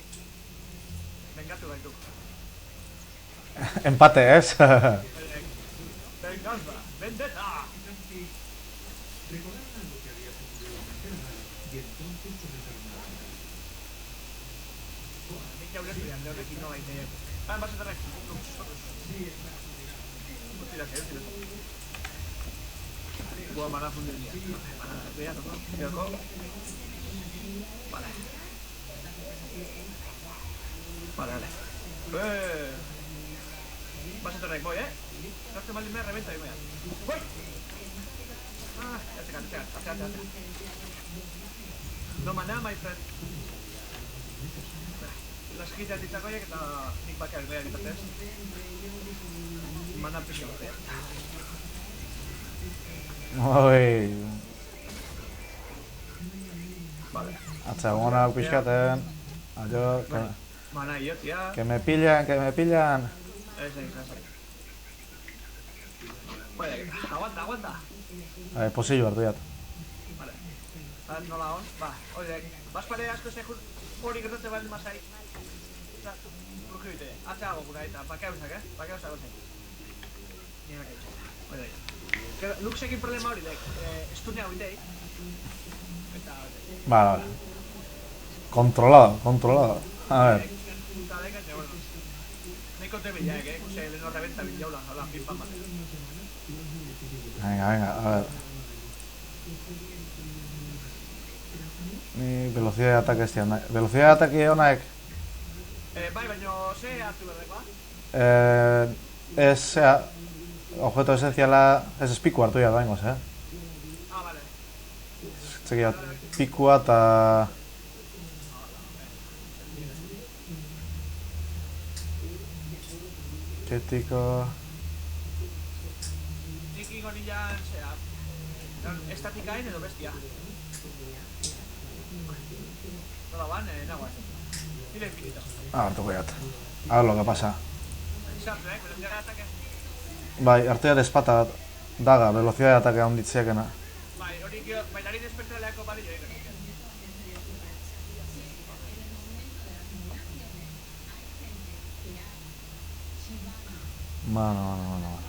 Venga tú, tú. Empate, ¿es? Venganza, vendetta. Ya voy a estudiar, creo que aquí no hay de... Ah, vas a tener tírate. Buah, mana fundir dia. Lihat apa? Ya kok. Vale. Vas a tener voy, No te mal me reventa y me. Voy. Ah, ya te cansé. No mana, my friend. Las gitas de Chacoya que está Nick Baker, vea que te haces. Mana presión, Oi. Vale. Atzagonak pixkaten. Aio, Mana yo, tía. que me pillan. Ese. Vale, aguanta. Posillo hartu jat. Vale. No la on. Va, oye, vas para asko se hori gertatzen baldin masai. Rugibite, atzago gura eta bakeuzak, bakeuzak zen. Ni me cacho. Oye. Luxekin problema hori dek, estunea hori dek. Vale. Controlado. A ver. Eta dek, bueno. Neko te bilaek, Ose, leno reventa bilaula, hola, pim pam. Venga, a ver. Ni velocidad de ataque este onaek. Velocidad de ataque onaek. Bai, baino, ze hartu berdekoa? objeto esenciala ez espiku hartu ya da ingoz, Ah, vale. Txekia pikua eta... Ketiko... Nik ingo nilan, zera, estatikain edo bestia. Nola ban, nagoa. Tira infinito. Hartuko jat. A ver lo que pasa. Sartu, velocidad de ataque. Bai, hartu jat espata daga, velocidad de ataque handitzeakena. Bai, hori bailarin espertraleako bali joik. Mano.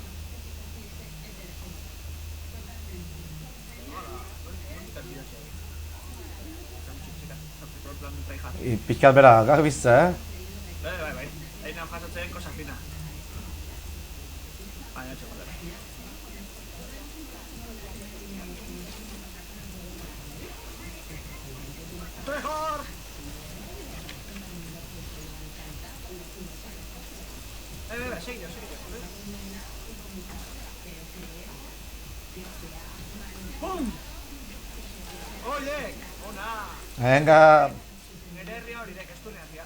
I pixkat bera gak bizitza, Bai. Egin hau jasotzen cosa fina. Baina, txokolera. Mejor! Seguido. ¡Pum! ¡Oye! ¡Ona! Venga... Nere herria hori dek, ez du nehazia.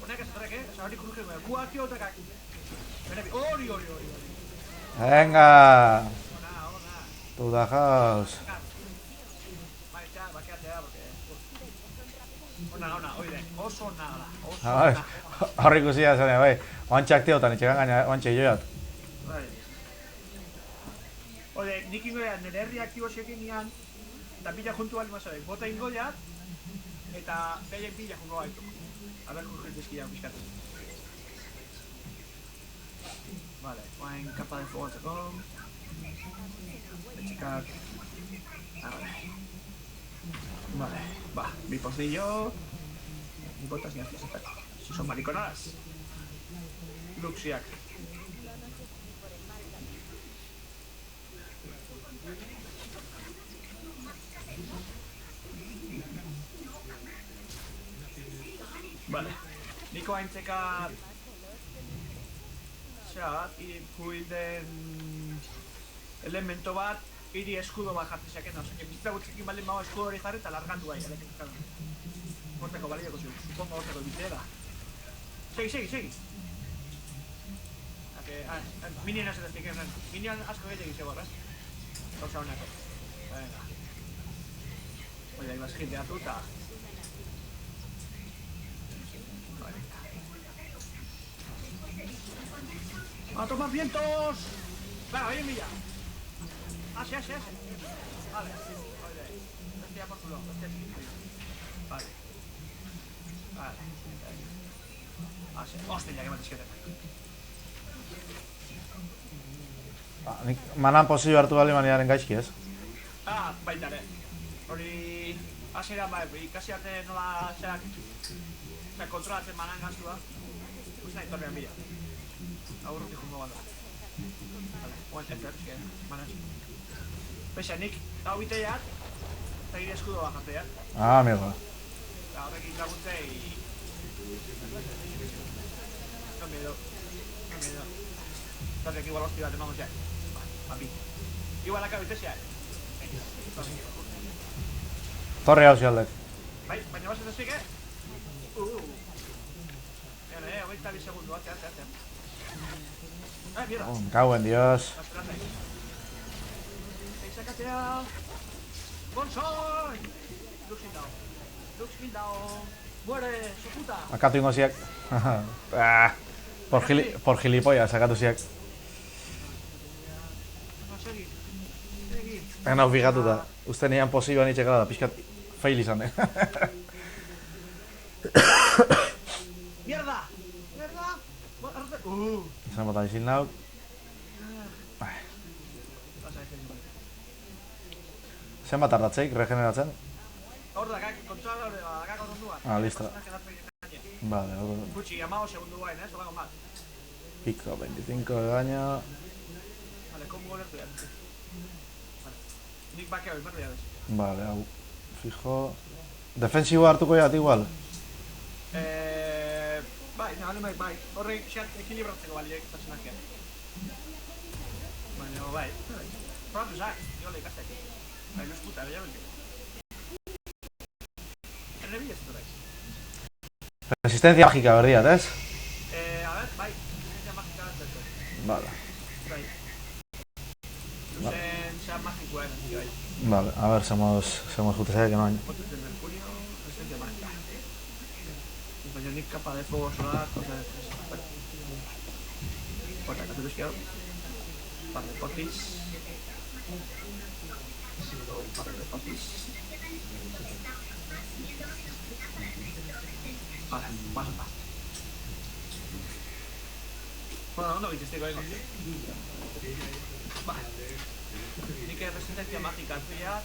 Honek ez horrek, Osa hori kurukio gara. Kuakio otakak. Hori. Venga... Ona. To the house. Bakeatzea, porque... Ona, hori dek. Oso ona da. Horri ikusia zane, bai. Oantxe aktiotan itxekan gaina, oantxe joat. Ode, nik ingoian nire herri aktibo zekin nian, eta bila juntu bali mazadek, bota ingoiat, eta behien bila jungo gaitu. A ber, jurgentezki jau bizkatu. Vale, guain kapa de fuego atzeko. Etxekak... Vale, mi pocillo... Ni botas ni haces ataque. Si son mariconadas. Luxiak. Vale. Niko haintzekat... Zerat, puilden... Elemento bat, hiri eskudo bat jartzen zaken, oza, bizitza gutxekin baldin mago eskudo hori jarri eta largatu bai, eleketan. Horteko balioko ziu, supongo horteko bitera. Segi. Minion ez ezik egin, minion asko gehiagin zegor, Gauza honako. Venga. Oida, ibas jinteatu eta... ¡A tomar vientos! Venga, bien milla. Así. Vale. Hostia por culo. Vale. Así. Hostia, que mates que te... Manan posizio hartu bali maniaren gaizki, ez? Baitare. Hori... Asera, ikasi arte nola... kontrolatzen manan gaztua. Nahi torrean bila. Aurrutik jungo bat da. Vale, oan entzatzik, manas. Pesa, nik hau biteiat, eta gire eskudo bajateiat. Amigo. Eta horrekin laguntzei... No miedo. Entonces igual hosti bat emamos ya. Papi. Igual akabitez ya. Torre hau zialdek. Bai, baina bazen ezik, Hogeita bi segundu, hace. Mierda. Me cago en Dios. Sakatzea! Bonsoi! Lux hildao! Muere, su puta! Akatu ingo ziak. Por gilipollas, sakatu ziak. Segi. Egin hau fijatuta. Uste nian posibioan itxekala da, pixkat fail izan, Mierda! Izan botan izin nau. Zenbat tardatzeik, regeneratzen? Hor da, kontroladore da, gako ondua. Listo. Vale, Gutxi, 15 segundu bain, solago bat. Pico, 25 de daño. Vale, kombo lertu ya. Nik bakea hori, berri adez. Vale, hau. Fijo... Defensibo hartuko jat igual? Bai, bai. Horrek ekilibratzeko baliek pertsonakia. baina bai. Probatu zak, niola ikastek. Bai, luz puta, bella bentik. Errebila ez dut. Resistencia mágica, berdiat, ez? A ver, bai, resistencia mágica ez dut. Vale. Bai. Luzen, sea mágico, bai. Vale, a ver, somos jutesek, que no hay. Potes de mercurio, resistencia mágica. Baionik capa de fuego solar, cosas de eso. Por acá, tú izquierdo. Par de potis. Par de potis. Vale, pasa. Bueno, no viste con el vale. Ni que resistencia mágica tuya.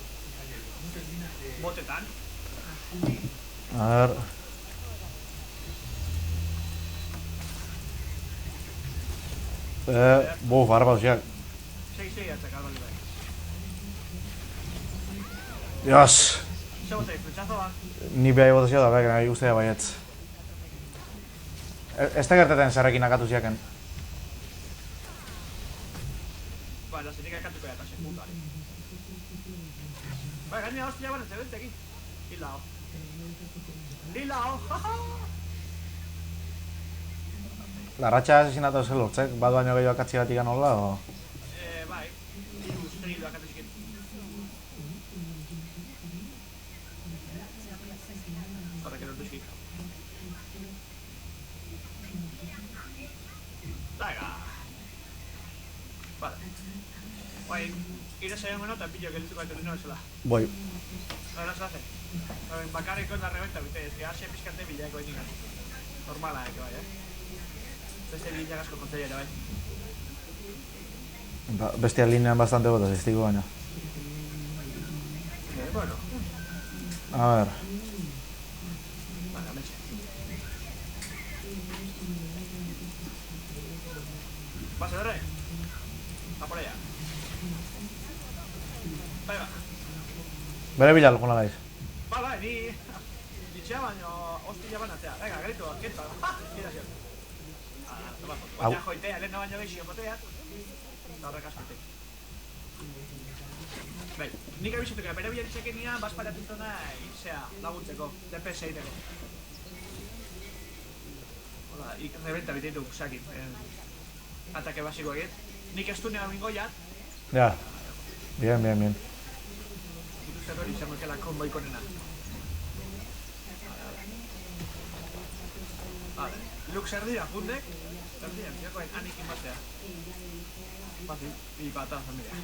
Botetan. A ver... Barba, hostia. Sí, atacar, vale. Dios! Se bote, flechazo va. Ni behar botazio da, behar, nahi guztia baietz. Ez da gertaten zerrekin akatu ziaken. Vale, se tiene que cantar con la puta. Vale, gaña hostia, bueno, excelente aquí. Hilao, jaja. La ratxa asesinato zen lortzek, bat baino gehiago akatzi batik anola, o...? Bai, ilu akatu ziken. Horrek erortu zikik. Daga. Vale. Guai, ira saian bueno, eta pillo gelituko aterrino bezala. Boi. Ahora se hace. Bakarriko da rebenta, bite, ez que hase pizkante bilako eginak. Normala, que bai, Beste linea asko kontzera ere, bai. Bestia linean bastante botas, estiko baina. Bueno. A ver... Vale, ametxe. Pase de rey. Va por allá. Bai, va. Bere bilal, juna gaiz. Bai, ni... Ditxea baino, hostia banatzea. Venga, grito, quieto. Mira, xer. Baina joitea, lehen baino behixio boteak. Eta horrek askotek. Bai, nik abizutuk, bere bilen txekenia, basparatutu nahi, laguntzeko, DPS egiteko. Hola, rebenta bititu, sakin. Atake basiko egit. Nik ez du nera mingoiat. Ja. Bien. Dituzte hori izango ekela konboi konena. Vale, Lux erdira, fundek. Erdira, zirakoen anikin batzea. Fácil, y patada familia.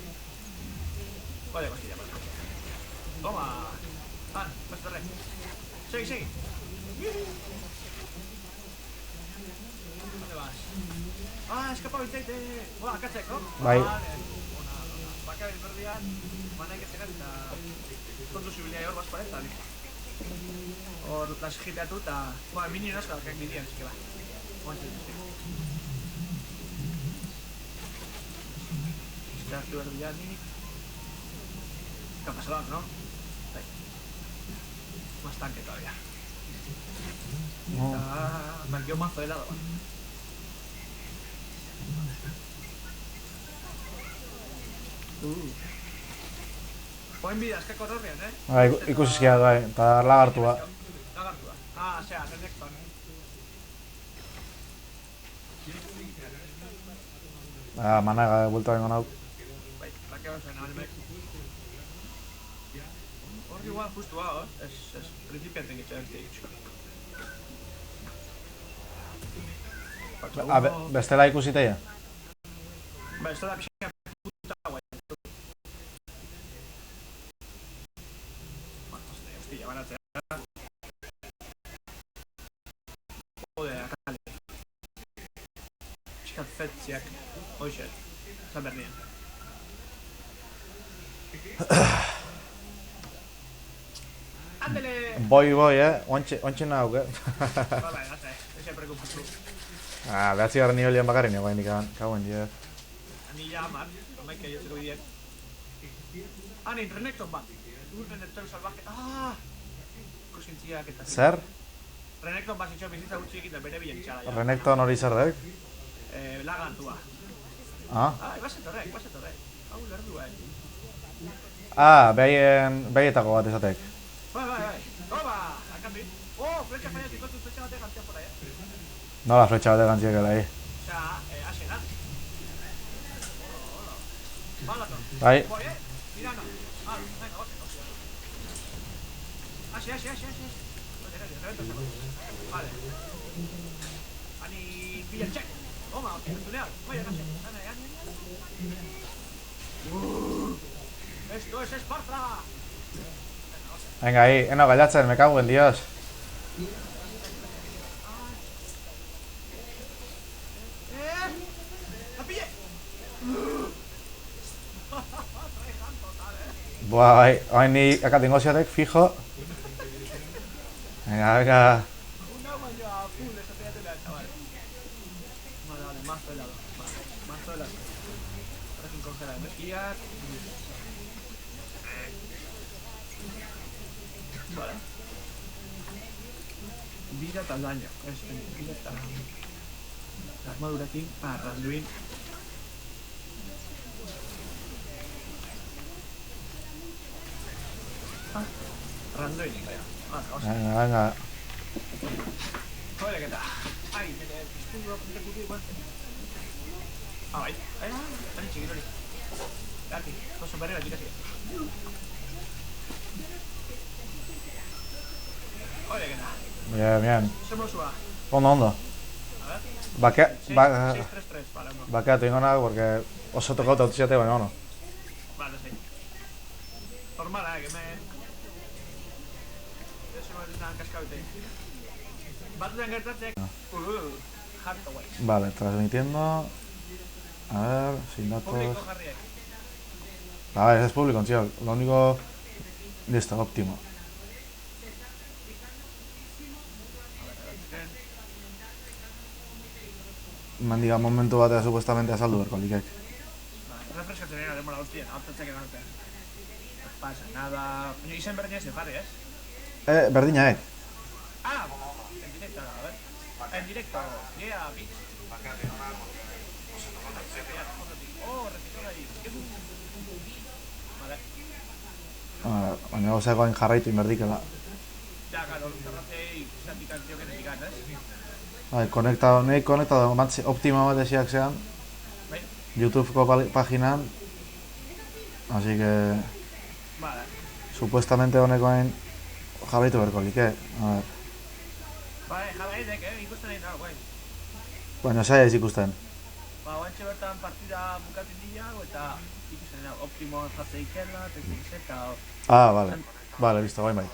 Vale, cosilla, vale. Toma. Basta rey. Sigue. ¿Dónde vas? Escapa Vicente. Buah, katzeko. Bai. Baka berdian, manaik ez egan eta konduzibilia hor baspareta, hor las jiteatu eta... Bueno, mini no eskala, kak bidian, eski ba. Hartu berdian nik... ¿Qué ha pasado, no? Más tanque todavía. No. Me quedo mazo de helado. Poen bida, eska korrorrean, Bai, ikusizkia, bai, eta lagartua. Lagartua. Osea, Renekton. Managa, vuelta bengo nau. Bai, lakea bazen, almek. Hor igual, justu hau, ez principianten gitxe egitxo. Bestela ikusiteia? Ba, ez da pixka puta guai. Hostia, banatzea. Jode, akali. Pixkat fetziak. Hoxe, zan berdien. Andele! Boi, ontsi nauk, Bai, gazte, eze preocupatu. Behatzi garren nivelian bakarri nio, nik kauen, dio. Ni ja amar, amaik jotzeko bidien. Nin, Renekton bat. Renekton salvaje. Kusintziak eta... Zer? Renekton bat zitxo bizitza gutxik eta bere bilen txala. Renekton hori zer dek? Lagartua. Ah, basetorrek. Hau lerduen. behietako bat esatek. Bai. Oba, akambi. Fletxa faiatik gotu fletxa batek gantzia por ahí, Nola fletxa bat egantziek ahí. Osea, asena. Balaton. Bai, Voy, Mira, no. Venga, Asi. Vale. Ani, pilla el check. Toma, tunear. Vaya, no sé. Esto es Esparta. venga ahí, no gallatzen, me cago en Dios. ¡La pillé! Buah, bai, ni acá tengo ziatek, fijo. Venga. Una mayo a full, eso fíjate la chaval. Vale, mazo helado. Mazo helado. Ahora sin congelar, esquiar. Vale. Vida tal daño. Vida tal daño. La armadura aquí. Randuin. Randuin, vaya. Venga. Joder, ¿qué tal? Ay, me escudo, me escudo igual. Ahí. Ahí, chiquito. Aquí, con sombrero, aquí casi. Joder, ¿qué tal? Bien. Somos UA. Ondo. A ver. 6-3-3, vale, no. Bakeatu ingo nago, porque oso tokauta utziate, baina ono. Vale, sí. Normal, que me... Eso me está cascaute. Batman gertatzek. Harto guay. Vale, transmitiendo. A ver, sin datos. Público jarriek. A ver, es público, tío. Lo único... Listo, óptimo. Me han dicho momentu batea supuestamente azaldu berko likek. Refrescatzen era, demora hostia, hautatzeak egartean. No pasa nada... Izen berdina ezin jarri, Berdina, Ah, en directo, a ver. En directo, yeah, bitch. Repito ahí. Vale. Baina gozagoen jarraitu inberdikela. Ya, claro, zerratei zatikazio genetikan, Bai, konektado optima bat esiak zean. Bai. Youtubeko paginan. Así que... Vale. Supuestamente honekoen jarraitu berko like. A ver. Bai, jarraitek, ikusten egin dago, guai. Baina saia ez ikusten. Oantxe bertan partida bukatzen dira, eta ikusten dago, optimo jartze ikela, eta... Ah, vale. Vale, listo, bai.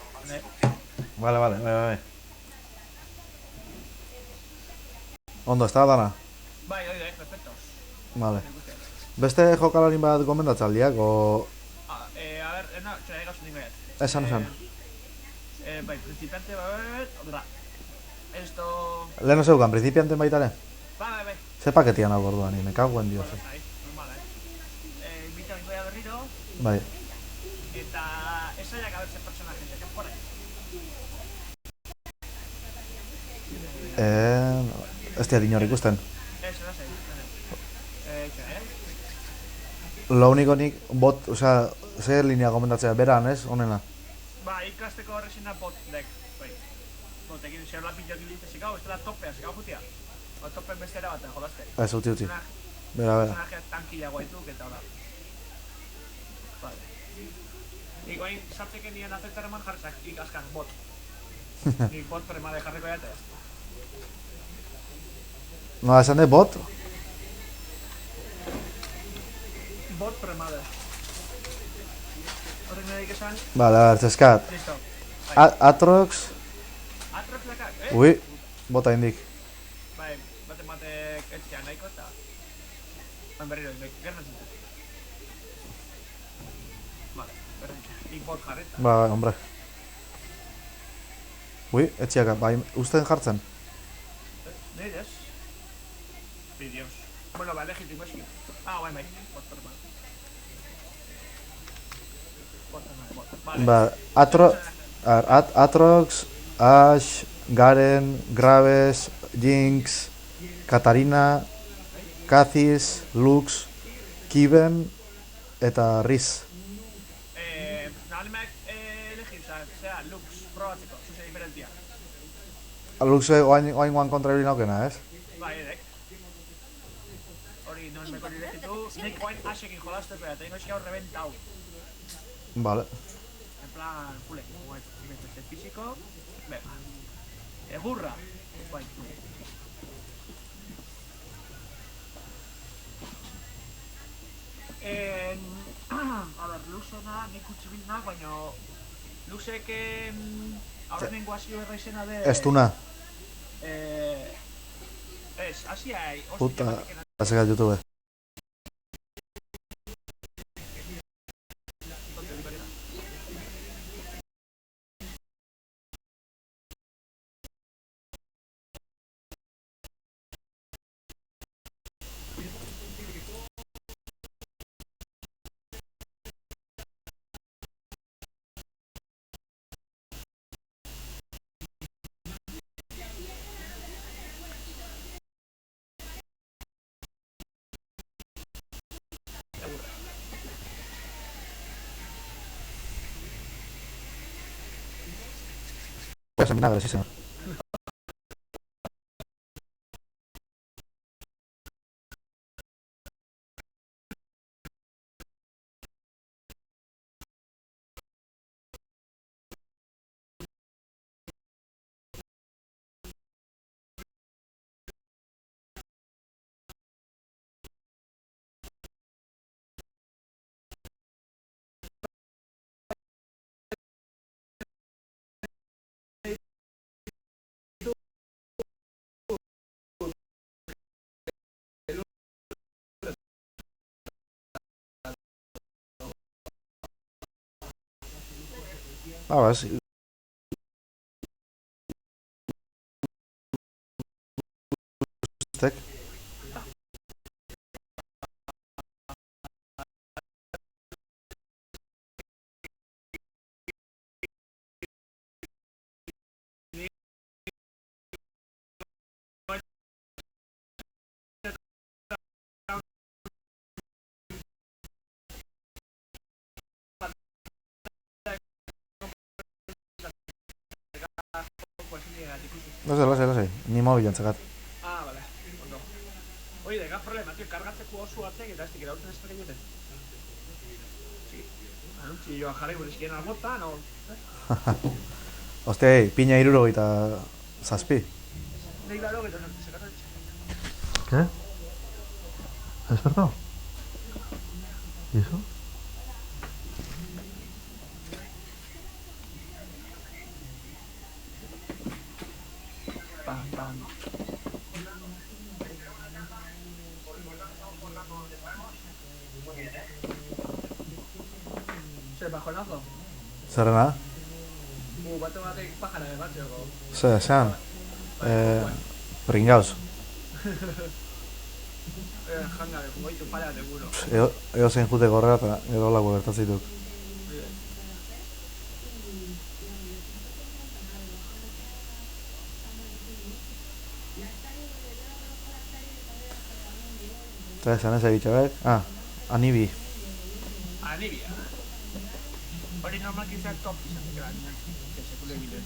Vale. Ondo, ez da dana? Bai, perfectos. Vale. Beste jokalarin bat gomendatzaldiak, o... A ver, txera egazun dingoiat. Esan. Bai, principiante, bai, esto... Leheno zeukan, principianten baitare? Bai. Ze paketian hau orduan, me cago en Dios. Bai, normal, invita mingoia berriro, Bai. eta esaiak abertze personajes, que por ahí. Ez diat inor ikusten. Eso, no sé. Lo único nik bot, osea, zer linea gomendatzea, beran, ez? Honena. Ba, ikasteko horrezina bot deck, bai. Botekin, zer la pillo gilitzezik hau, ez dela topea, zik hau jutia. O topen bestera baten, jolazte. Ez, utzi. Bera. Personaje tankilla guaituk, eta hola. Vale. Ikoin, sartzeken nien aceptareman jarrizak, ikaskan, bot. Nik bot premade jarriko jate. No, esan de bot? Bot premade. Horrek nahi esan? Vale, a ver, txeskat. Listo. Atrox... Atrox lakak, Ui, bota indik. Bai, batek etxea nahiko eta... Berriro, gerna zintzen. Vale, berriro. Nik bot jarreta. Ba, hombre. Ui, etxiaka, bai, usten jartzen. Nires. Dios. Bueno, va, legítimo es. Ah, bai. Vale. Ba, Atrox, Ash, Garen, Graves, Jinx, Katarina, Kha'Zix, Lux, Kiben eta Riz. Nahalimak elegitza, zera, Lux, probatzeko, zuze diferentia. Lux oain guan kontra hori naukena, ez? Bai, edek. Hori, non meko elegitu, nik oain asekin jolazte, pero tengo eski hau reventau. Vale. En plan, jule, guai, este físico, venga. Burra, bai. A ver, Luxena, nik utzi bilnak, baina Luxek aurrenengo hasio erraizena de... Estuna. Ez, hasia Puta, haseka YouTube. Voy a hacer vinagre, sí señor. Ah, sí. Steak. Lo sé. Ni móvil entzakat. Ah, vale, ondo. Oye, dega problema, tío, kargatzeko oso atzek eta ez dikera urten ez pekeñuten. Sí, anuntzi joa jarri burezkien almotan, o... Hostia, piña 67. Nei laro gero norte, sekatu ditxe. ¿Qué? ¿Ha despertado? ¿Y eso? Pam, pam. ¿Se bajonazo? Zerrena? Bate batek pajara de batxeko. Zean. Pringaus. Janga, goitu para de guro. Eo zein jute gorrera eta gero lako gertatzituk. Eta esan ez egitxabek. Ah, Anibi. Anibia. Hori normal kizeak top izan gran. Que sekule egiten.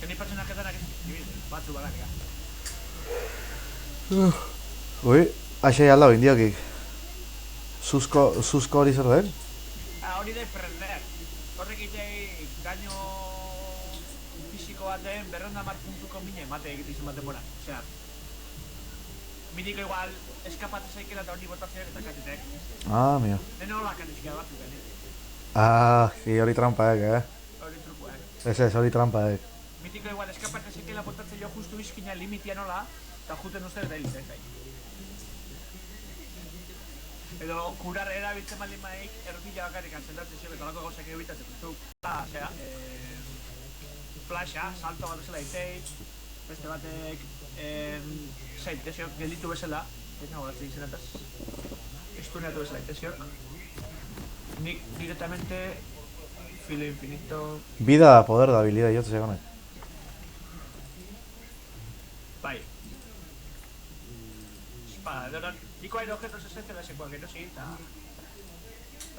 Que ni personaje denak ez batzu badakea. Ui, aixai aldau indiokik. Zuzko hori zer den? Hori de prender. Horrek itei gaino fisiko baten 210 puntuko mine mate egiten baten bora. Osea, miniko igual eskapate zaikela eta hori botazioak eta katitek. Ah, mio. Deno hola katizkia batzu gani. Ah, hori trampaek, Hori trukoak. Ez, hori trampaek. Mitiko igual eskapate zaikela botatzen jo justu bizkina limitia nola, eta juten uste eta hiltzen zai. Edo kurar erabiltzen baldin maik erdila bakarrik antzendatzen zio eta lako gauzak egitatzen duzu. Osea, flasha, salto bat bezala itei, beste batek zait, tesiok gelditu bezala, eta horatzen izenataz, estuneatu bezala tesiok. Nik directamente filo infinito... Vida, poder da habilidad, yo te sé ganar. Bai. Adoran, Nico hay objetos esenciales en cualquier sí, está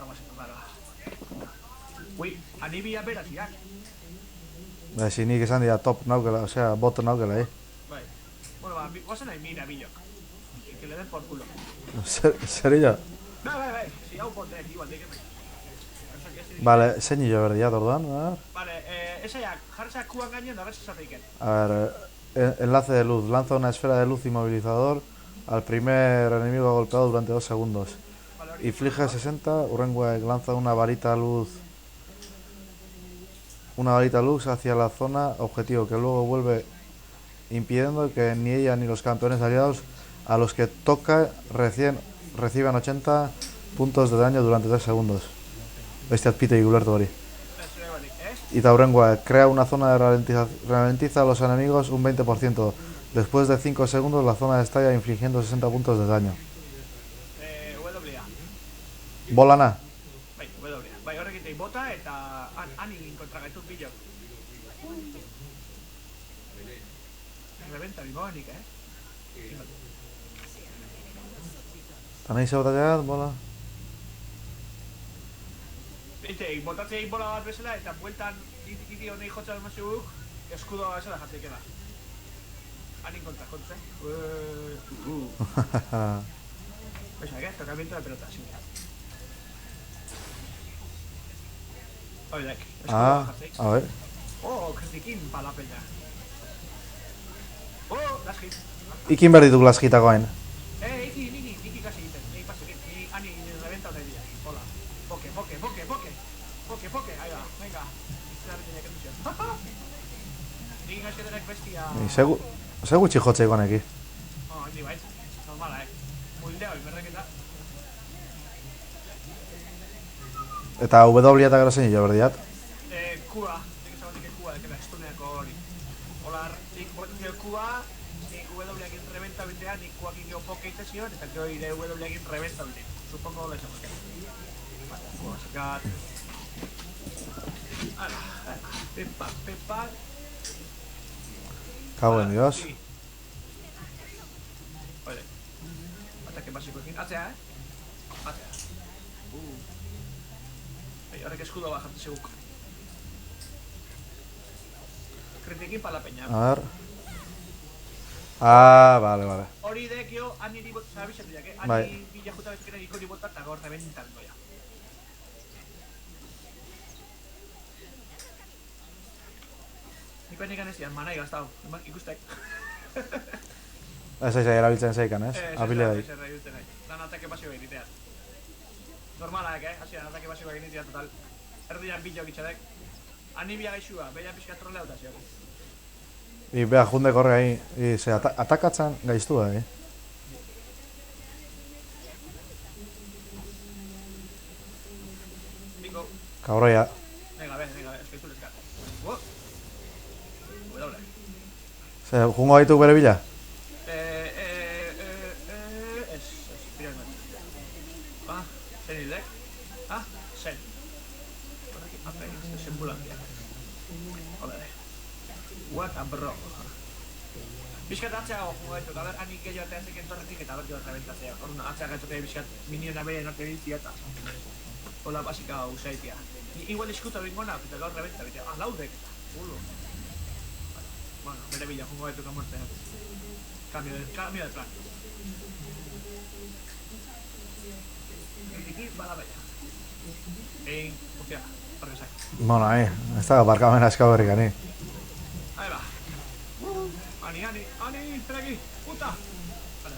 más claro. Ui, anibia berasiak. Si nik esan dira top naukela, osea, bot naukela, Bai. Bueno, va, guazen nahi mira, bilok. Que le den por culo. Zerillo? Bai, si hau bote, igual, dígame. Vale, zein hilo berdiat orduan, Vale, esaiak, jartzak kuan gainen da berse zateiken. A ver, enlace de luz. Lanza una esfera de luz inmovilizador al primer enemigo golpeado durante 2 segundos. Inflige 60, Urrenguek lanza una varita luz hacia la zona objetivo, que luego vuelve impidiendo que ni ella ni los campeones aliados a los que toca reciban 80 puntos de daño durante 3 segundos. Bestiat pite y gulertu hori. Y Urrenguek crea una zona de ralentiza a los enemigos un 20%. Después de 5 segundos la zona estalla infligiendo 60 puntos de daño. WA. Bolana. Bai, WA. Bai, horrekin bota eta ani kontra gaitu pillo. Reventa bimonik, Tenéis sabotajeat, bola? Botatzei bola bat bezala eta bueltan iti honei jotzat emaziguk eskudoa bezala jatzeik da. Anin kontra, kontze. Pues aquí, tocamiento de pelota, sí. Oidek, eskudoa jatzeik. A ver. Oh, kritikin pala peña. Oh, las hit. Ikin behar dituk laskitakoain. Iki kasi egiten, ni pasekin, ni ani reventa otra día. Hola. Poke, ahí va, venga. Ni gaske denek bestia. Segu txijotze ikoneki. Oh, ni bait, normala, Muldeo, berreketa. Eta W eta gero zein hilo berdiat. Kua, nik ezagotik kua, dekela estuneako hori. Hola, nik botatzeo kua, nik W-ekin reventa bitea, nik kuakin geho poke itezion, eta gero ire W-ekin reventa bitea. Supongo lo izango. Vale, kua sakat. Pepa. Cago en Dios. Oye, ataque básico aquí. Atzea, Atzea. Ahora que escudo baja, seguro. Critiquín para la peña. A ver. Ah, vale. Hori dekio, ani bot, sabizatu ya, que Bai. ani bila juta bezkera ikori bota eta gaur reventando ya. Niko nikan ez dian, manai gaztau, ikustek. Ez erabiltzen zeikan, ez? Habilidadi. Ez erabiltzen nahi. Dan atake pasiboa egitea. Normalaak, hasian atake pasiboa egitea total. Erdian bilo gitxadek. Ani bia gaixua, beha pixka trolea eta ziok. Y vea, junde corre ahí. Y se atakatzen gaiztua, Nico. Cabroia. Venga, es que tú les ganas. W. Se jungo gaituk bere bila? Finalmente. Zen hildek. Zen. Horreki, apex, ambulancia. Hola. What a bro. Bizkat atzea jungo gaituk, a ber, anik gehiago eta ezek entorretik eta ber joan reventatzea. Horren, atzea gaituk bizkat miniona bere norte bintzia eta. Hola, basika usaitia. Igual eskuta bingona, eta gaur reventa bitea. Laudek eta. Ulo. Bueno, bere bila jungo gaituk amortzea. Cambio de plan. Aquí va la bella. Hostia, porque saca. Bueno, ahí. Estaba barkamena eskaberrik, ani. Ahí va. Ani, espera aquí. Puta. Vale.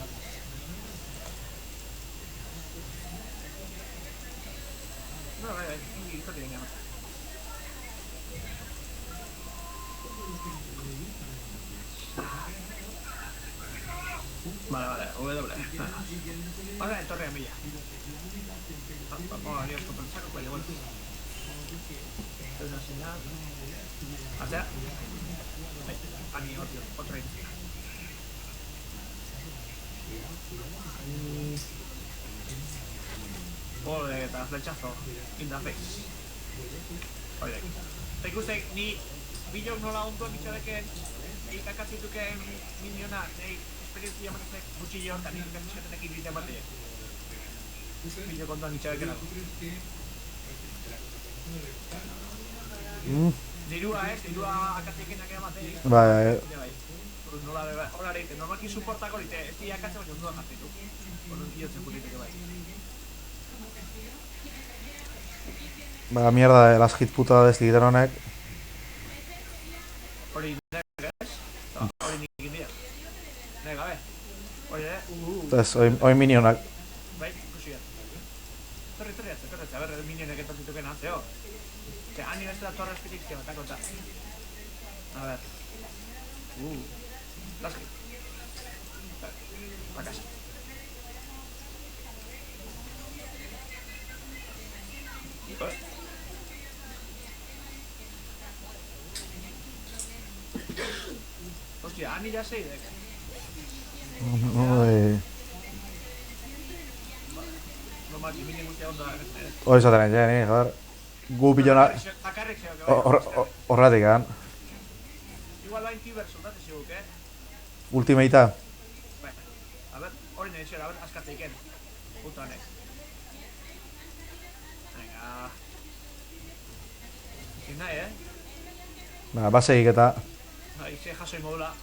No, esto tiene que matar. Vale, W. Vale, torre a milla. Vamos a venir con el saco, pues bueno. Entonces, así nada. Hacia. Ani, otra idea. Joder, eta flechazo. In the face. Oye. Te ikusten, ni bilok nola onduak itxadeken ikakatzituken minionak, nahi esperientzia ematetek gutxillo, eta nik gantzetenekin bide emateek. Bide kontuan itxabek erago. Dirua akatekenak emateik. Bai. Nola hola reite, normalki soportako lite, ez dira akatze baina ondoan jartitu. Horren diotzen putiteke bai. Vaya mierda de las hit putada de este honek. Hori nega ez? Hori nik india. Nega, be. Hori Entonces, hoy minionak. Bai, ikusi da. Torri, a ber, minionek etortzituken atzeo. Ze, hani beste da torre espirik zio, eta konta. A ber. Laski. Bakasa. Hostia, hani ja zeidek. Normali, minien guztia onda. Hoi zaten egin, joder. Gu bilona Bakarrik zeo, horretik egan. Igual bain kiber soldate ziguk, Ultimatea. Bai, a ber, hori nire zera, a ber, askateiken. Puto honek. Venga. Sin nahi, Ba, basegik eta. Ize jasoi modula.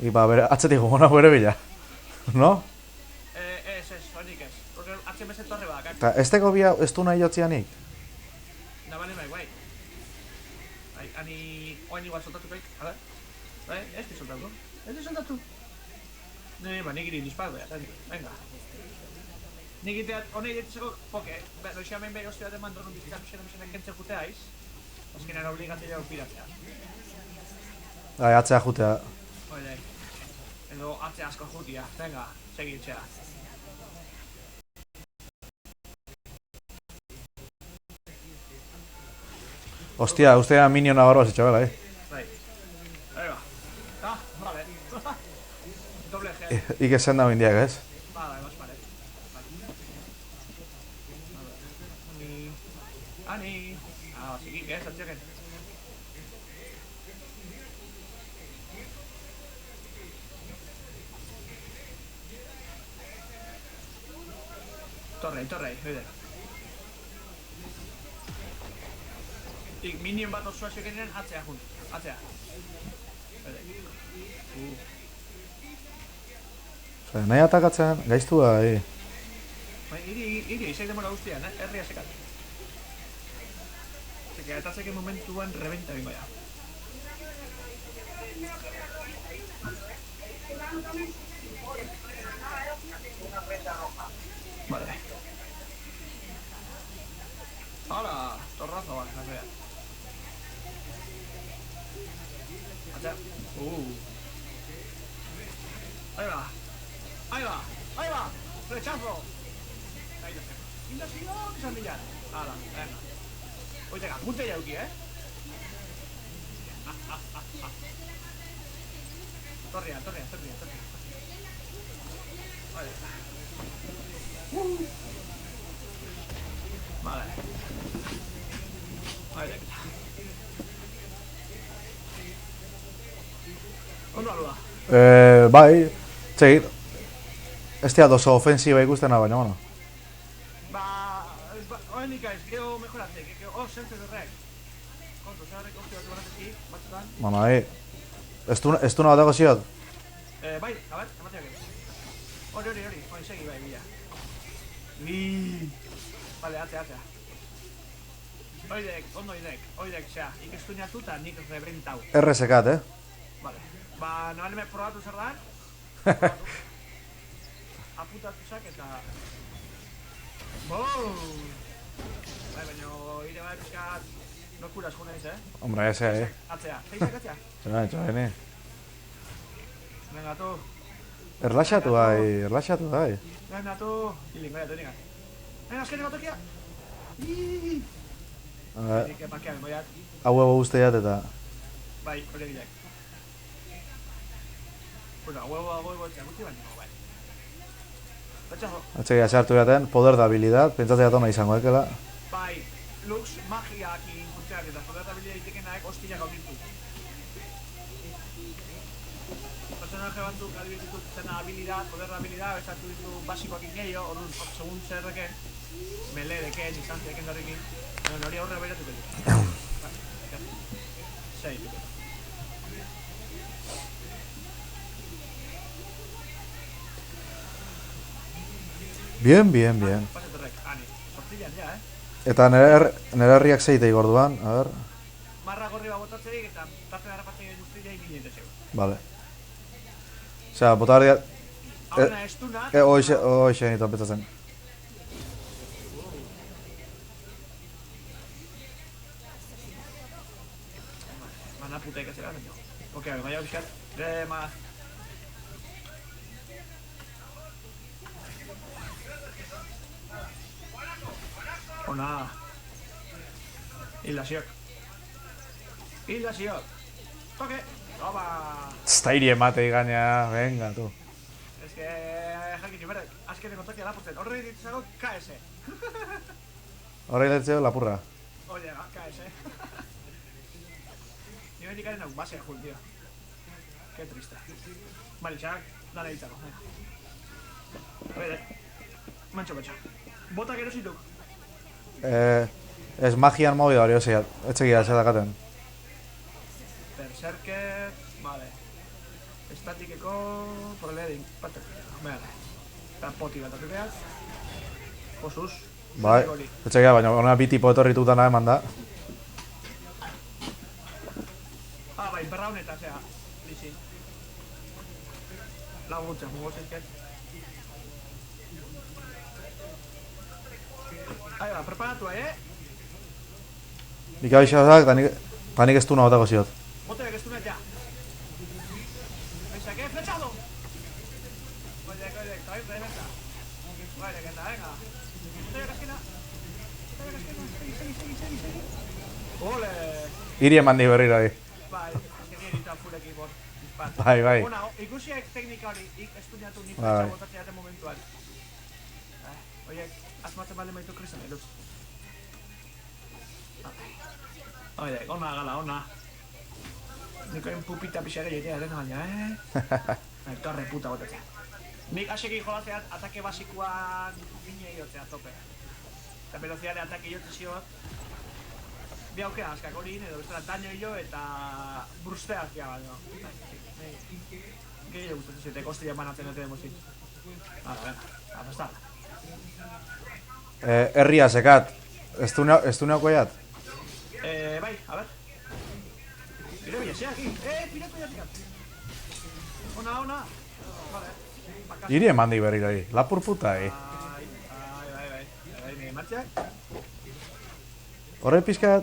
Iba, bere, atzetik gona bere bila. No? Ez, honik ez. Porque atzen beste torre badakak. Eta, ez teko bia ez du nahi jotzianik? Nabane bai. Bai, ani, oain igual soldatukoik, a ber. Bai, ez di soldatu. Ba, nik iri disparo, ya, venga. Nik iteat, honei ditzeko poke, loixea hemen behi hostia baten mandorun bizitan misenek kentzen jutea aiz. Azkenean obligatzea piratzea. Bai, atzea jutea. Oidek. Edo atzea asko jutia, venga, segitxea. Hostia, ustea minion nabarro has hecho, bela, Bai. Ahí va. Vale. Doble G. Ike zen da indiak, ez? Vale. Ani. Zikik, zantxeken. Torrei, oidek. Minion bat osoa zekenean atzea jun. Atzea. Oidek. Nahi atakatzen, gaiztua, Bai, iri, izai demora guztian, herria sekat. Zeke, eta zeke momentuan rebenta bingo ya. Vale. Hala, torrazo bat, nazea. Atzea. Ahí va. Rechazo. Ahí lo tengo. Indazion, izan billar. Hala, venga. Oitega, punte jauki, Torria. Vale. Vale. Ondo alua. Bai, txegit. Ez tia dozo ofensiba ikustena baina, bueno. Oen ikaiz, geho mejorate, geho zentze derrek. Konto, zeharrek hostia bat barateki, batzutan. Bueno, ez du nabatako ziot? Bai, a ber, emateak egin. Hori, oin segi bai, bila. Vale, atzea. Oidek, zea, ikestu niatu eta nik rebrintau. RSK-t, Vale, ba, nabalime probatu zer da. Aputatu zak eta... Boom! Bai, baina ire bai pizkat lokuras jo naiz, Hombre, ese, Atzea, atzea. Zena, etxo, Venga, tu. Erlaxatu bai. Venga, tu. Hilingo, ya, tenika. Venga, azkeneko tokia. Ike pakean, goiat. Hau ebo uste jat eta... Bai, hori egilek. Bueno, huevo, etxea guzti baino, bai. Betxazo. Atxegia sartu jaten, poder da habilidad, pentsatzea tona izango ekela. Bai, Lux magiak infuntzeak eta poder da habilidad itekenaek hostia gaudintu. personaje batzuk adibidez ditu zena habilidad, poder habilidad, esatu ditu basikoak ingeio, orduan, segun zerreken, melee deken, distantzia deken darrekin, hori aurre beratuko ditu. 6. Bien, bien, bien. Pasetorrek, sortzilan ja, Eta nere herriak zeitei gorduan, a ver. Marra gorri bat botatzerik eta tarten harrapatzen guztia egin eta zeu. Vale. Osea, botar dia... Hauna estuna... Hoxe nito petzatzen. Mana puta ikasera, baina. Ok, baina bizkat. Ma... Ona... Hildaziok. Toke! Toma! Ztairi ematei gaina, venga, tu. Ez que... Jakin nimerek, azkeneko tokia lapurtzen. Horre ditzago KS. Horrei letzeo lapurra. Oye, KS. Ni bendik garen hau, base jul, tío. Qué triste. Vale, txak, dale ditzako. Bede. Mantxo. Bota gero zituk. Ez magian mobi hori, ozea, etxegia zedakaten. Berserker, vale. Estatikeko, proleding, patek. Vale. Eta poti bat atuteak. Josuz. Bai, etxegia, baina hona bi tipo etorritu dana eman da. Bai, berra honeta, zera. Lizin. Laguntzen, mugo zizket. Ahí va, preparatu, Nik abixasak, eta nik ez du nahotako ziot. Bote, que estunet ya. Saqué flechado. Oye, trae reversa. Vale, que está, venga. Estoy a la esquina. Seguí. Ole. Iri eman di berriro di. Bai, azken nire ditu full equipo. Bai. Ona, ikusiek teknika hori, estudiatu nik flecha botatzea den momentuan. Oye, asmatzen bale maitu krizen, eluz. Oye, ona. Nikoen pupita pixare jitea dena baina, Torre puta botatzea. Nik hasekin jolazeat atake basikoan bine iotzea tope. Eta velocidade atake iotzea ziot. Bi aukera askak hori edo bestela daño hilo eta brustea azkia baino. Gehiago gustatzen zitek, hostia manatzen ete demozit. Venga, apestar. Herria sekat, ez du neokoiat? Bai, a ver. Mira, mira, sea aquí. Piratu ya tirat. Ona. Vale. Iri eman di berriro di, lapur puta, Bai, nire martxak. Horre pizkat,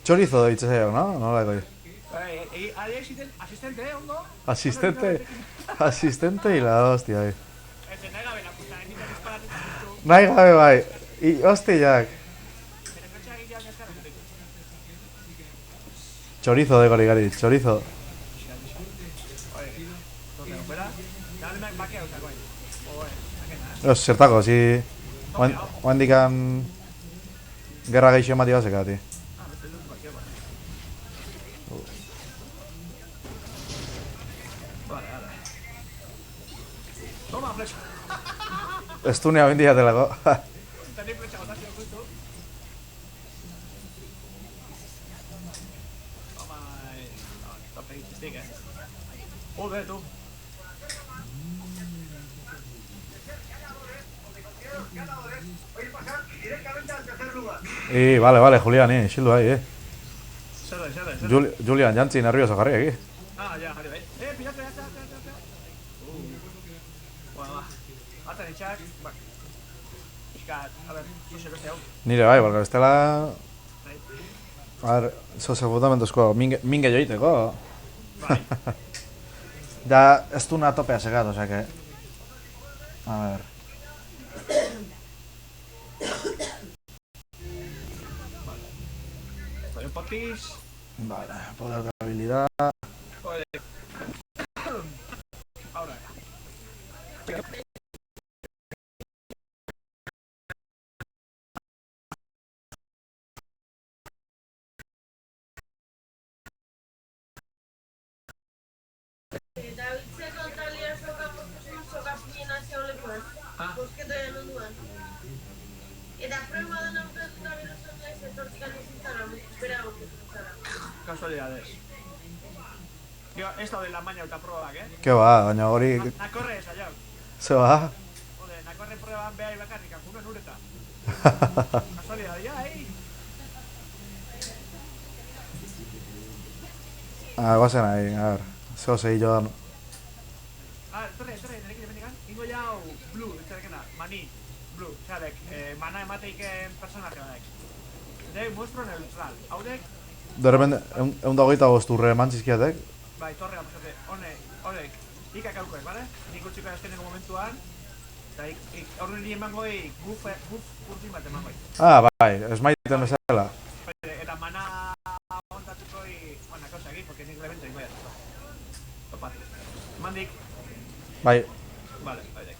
txorizo doitze zeo, no? Nola egoi? Bai, asistente, ondo? Asistente y la hostia, Ez, nahi gabe, la puta, nire disparatzen ditu. Nahi gabe bai, hostiak. Bere fletxa egitea neskarra zutetu. Chorizo de Gorigari, chorizo. Oye, torre opera. Dale me bakea usako ahí. Oye, akena, Zertako, si... Oendikan... Gerra geixo emati baseka, ti. beste dut bakea, vale. Vale. Toma, fletxa. Ez du nea bendiatelako. Teni fletxa botazio justu. Toma, tope egitzik, Joder, tú. Vale, Julián, xildu ahí, Zer. Julian, jantzi nervioso jarri aquí. Ja, jarri bai. Pilatu, ja. Bueno, va. Ata ditxak, bak. Piskat, a ver, beste hau. Nire bai, porque bestela... Bai. A ver, sozefutamentosko minge joiteko. Bai. Da, ez du na topea segat, osea que... A ver... Estoy un potis. Vale, poder de habilidad... Joder. Ahora. Bosketaren onduan. Eta prueba dena urtetuta biruzen ez, etortik alizintzara, bera urtetutzara. Casualidades. Yo, ez daude lan baina eta probak, Ke ba, baina hori... Nakorre ez, aiau. Ze ba? Jode, nakorre proban behar bakarrik, akunen ureta. Casualidad, Guazen ahí, a ver. Zeo segi joan. Torre, nerekin emendikan. Ingo jau, Blue, etxerekena, Mani, Blue, txarek, mana emateiken personaje badek. Dek, muestro neutral. Haudek, De repente, 125 urre eman zizkiatek. bai, torrea, pasate, honek, ikak aukoek, bale? Nik utxiko azkeneko momentuan, eta horren nire emangoi buff urtin bat emangoi. Bai, esmaiten bezala. Eta mana ontatuko buena cosa aquí, porque nik levento ingo jatako. Topat. Mandik, Bai, vale, baidek.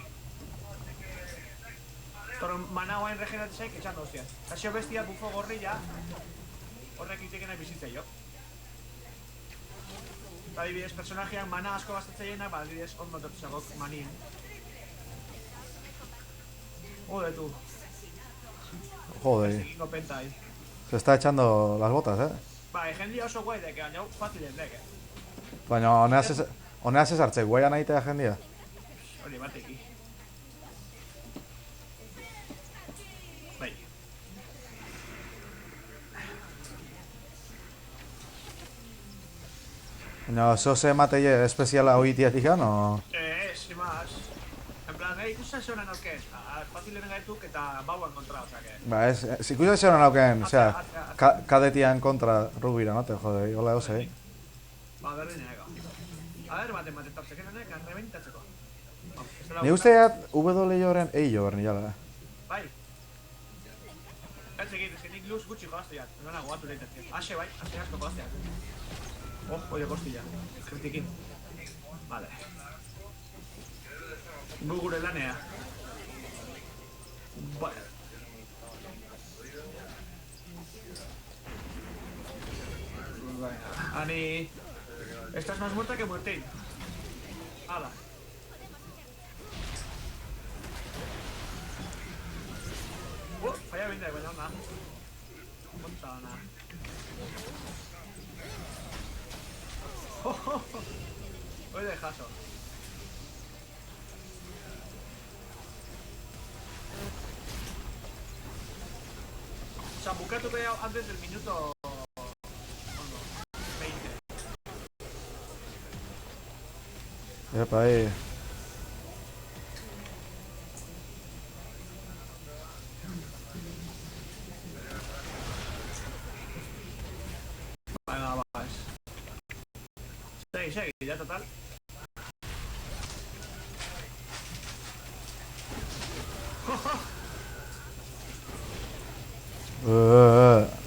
Toro, mana hoain regeneratzek etxando hostias. Kasio bestia bufo gorrilla, horrek itekena bizitzei jo. Eta adibidez, personajean mana asko gastatzeiena, adibidez, ondo tepuzagok manien. Jode tu, jode. egingo penta ahí. Se está echando las botas, Bai, jendia oso guai deke, baina fácilen deke. Baina honeaz ez hartzek, guaian aitea jendia. Hori bateki. Bai. Baina zeo ze mateie espeziala hoitiatik o... Sin más. En plan, ikusten zeunan aukez. Fácilen gaituk eta bauan kontra, osea que... Ba, ez ikusten zeunan auken, osea, kadetian kontra rugbira, no te jode, hola ose, Ba, berdineko. A ver, baten tartzekenenek, arrebentatzeko. Ni usteat W-joren eio berni jala. Bai. Ez egit, ez que nik luz gutxi jolazteak. Nona gogatu lehitezke. Axe bai, axe asko jolazteak. Oio kostilla. Kritikin. Vale. Gu gure lanea. Vale. Ani... Estás más muerta que muertín. Hala. Falla bien de baina ona. Monta ona. Hoy de jaso. O sea, bukatu veo antes del minuto... 20. Epa, ahí. Venga, vas. Seguí, ya total.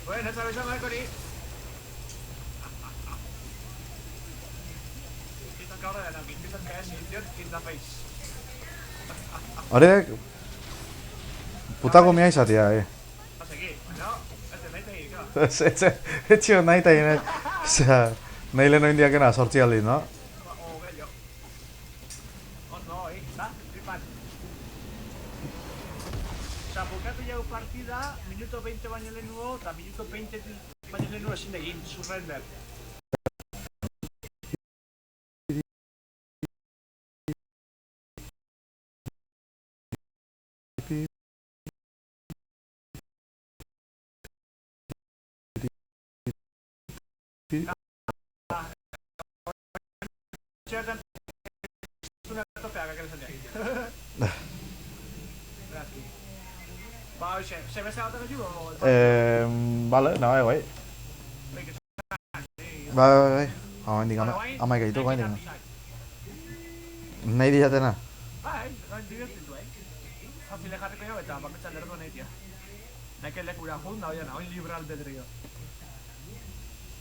Bueno, esta vez a Cori. Quita cabra de la quinta que es idiot in the face. Horiek... Putako mia izatea, Vas aquí, bueno, este nahi tegi, claro. Ez txio nahi eta gine... Osea, nahi leheno indiakena sortzi aldiz, no? O bello. No, da, flipan. O sea, bukatu jau partida, minuto 20 baino lehenuo, eta minuto 20 baino lehenuo ezin egin, surrender. Txertan, una topeaga que les aquí. Gracias. Ba, hoxe, se besa bat agiu o... Vale, nahi, guai. Bai. Amaik egitu, bai, nahi diatena. Bai, divertitu, Fácil jarriko jo eta bakoitzan lerdo nahi tia. Nahi que lekura junda, oin libre albedrio.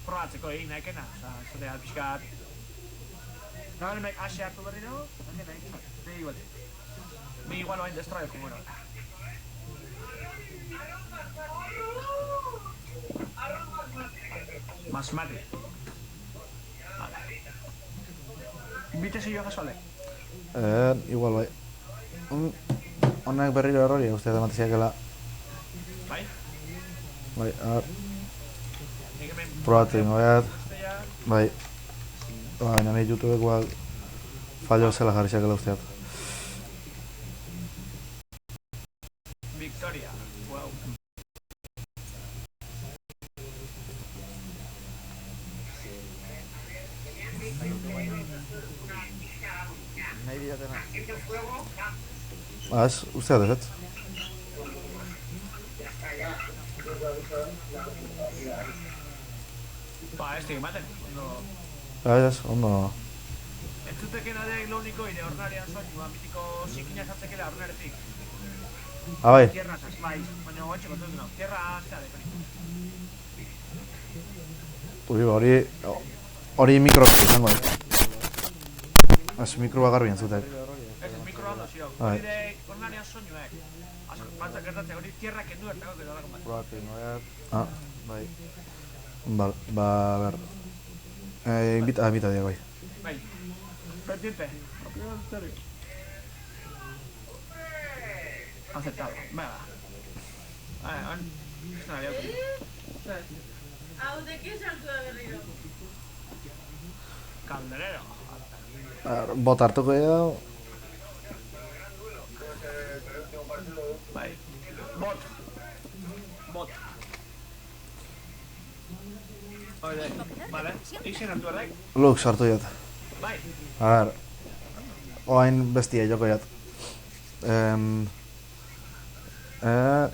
Probatzeko nahi kena, zure alpiskat. No, me haxe hartu berri nago, me igual oain destroy como era. Más mate. Vale. Vite si yo jasole. Igual bai. honek berriro errori, uste da matiziakela. Bai? Bai, a ver, Nik hemen... probatu ingo behat. Bestea... Bai. Baina nahi YouTubeko fallo zela jarri zakela usteat. Victoria. Wow. Nahi diatena. Ez, usteat ez. Ba, ez ematen. Ez, ondo. Entzuteken adeak lo único ire ornarian soinua, mitiko zikina sartzekela ornaretik. Ah, bai. Tierra sas, bai, baina goetxe kontuz no. Tierra zea de Hori mikro izango. Ez mikro bagarbi entzutek. Ez, mikro aldo zio. Bai. Hori de ornarian soinuek. Asko, pantzak gertatzea, hori tierra kendu ertako que dolako bat. Probatu ingo behat. Ah, bai. Ba, a ver. Invita diak, bai. Bai. Pendiente. Aceptado. Venga. Esto no había otro. Hau, de qué sartu da berriro? Calderero. Bota hartuko edo. Bai. Bot. Oide, vale. Ixen hartu erdek? Lux hartu jat. Bai. A ver. Oain bestia joko jat.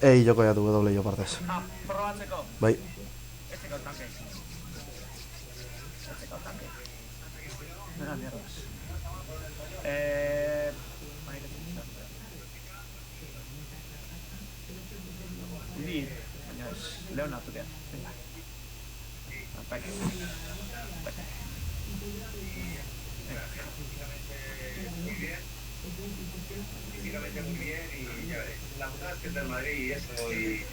Ei joko jat W jo partez. Ah, probatzeko. Bai. Esteko tanque. Nada mierdas. Bai, Lead. Baina ez, Leon hartu behar. Venga. Ataque. Físicamente muy bien y ya ves, la putada es que está en Madrid y eso y...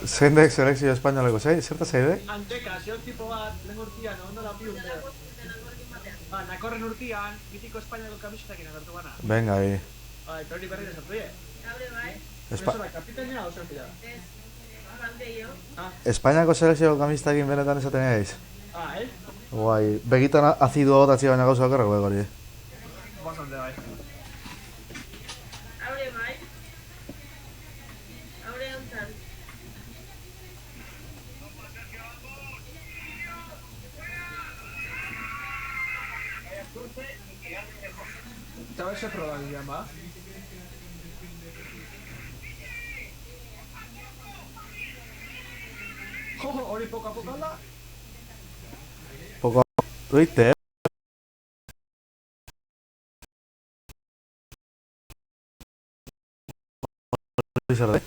Zeindek selekzio espainoleko zerta zeide? Anteka, zeo tipo bat, lehen urtian, ondo da pi urteo. Ba, nakorren urtian, mitiko Espainiako kamisetakin agertu gana. Venga, Ba, eta hori berri desartu die. Abre, bai. Profesora, kapitaina o zertia? Ez, bandeio. Espainiako selekzio kamistakin benetan esaten egeiz? Ah, Guai, begitan azidu agotatzi baina gauza bakarrako egori. Bastante bai. Abre, bai. Abre hontan. Eta bese proba gilean, ba? Hori poka poka alda? Poko duite, zer da?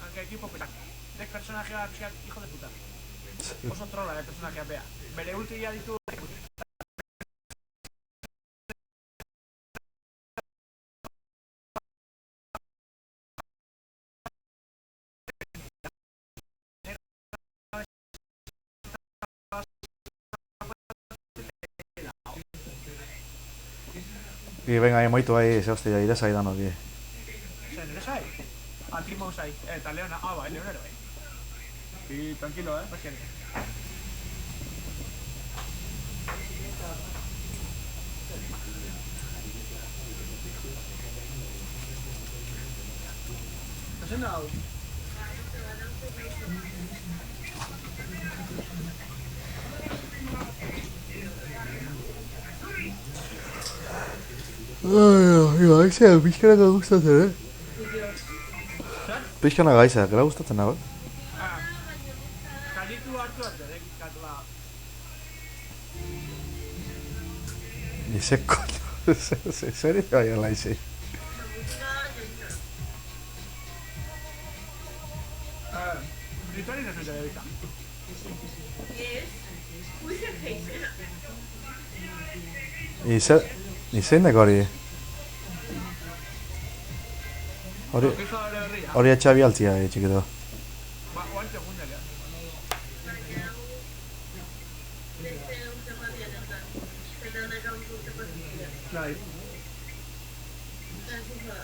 Aunque equipo petak. Dek personajea pixkat hijo de puta. Oso trola personajea bea. Bere ulti ya ditu... Y venga, moito aí, se hostia, iresa idan aquí. Zer, nire zai? Antimo zai. Eta Leona... Ah, bai, Leonero bai. Y tranquilo, Basiari. Haciendo hau? Iba, ese pixkanaka gustatzen, Pixkanaka gaizak, gara gustatzen nago. Kalitu hartu arte, katua. Ese coño, serio bai ala izi. Rituali no se debita. Izeinek hori? Kizu da berria. Hori etxabi altzia, txikito. Oantxe gundek, Beste urte badian eta. Eta honek hau urte badian. Bai. Eta kizu da.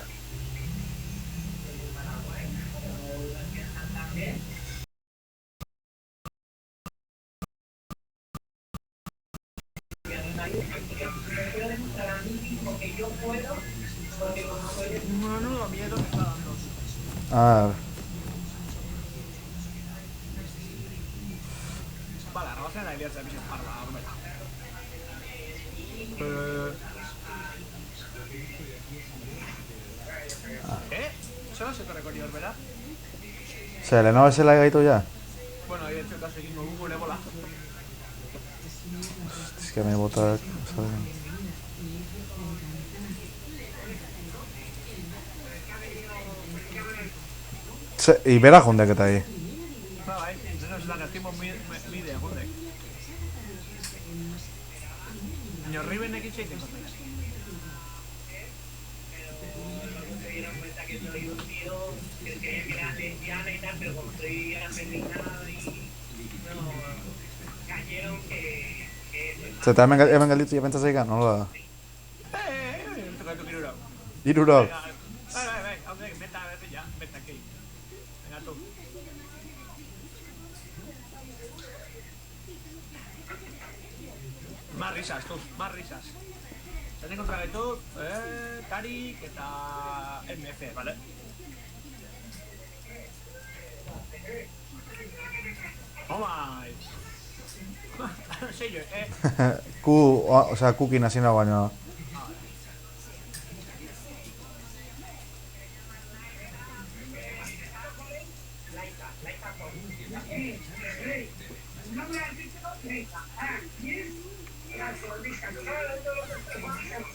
Menudo miedo me está dando. Ah, Vale, ahora vas a la idea de mi parda, hombre. Eso no se te recorrió, ¿verdad? Lenovo se la ha gaitu ya. Bueno, ahí de hecho casi mismo Google bola. Es que me bota... Y bera jundek eta ahí. Bai, no es la que hacemos mi idea, joder. Señor Riven X6 te contesto. Se dieron cuenta que soy un tío que quería que era lesbiana y tal, pero como soy afeminado y no cayeron que Zeta hemen gelditu ja pentsa zeikan, nola da? Te cae tu kirura. Hirurok. Bai, hombre, vete a ver ya, vete aquí. Venga tú. Más risas, tú, más risas. Tenéis contra de tú, Tarik eta MC, ¿vale? Toma. Sí, yo, Kukin hasi nago baina...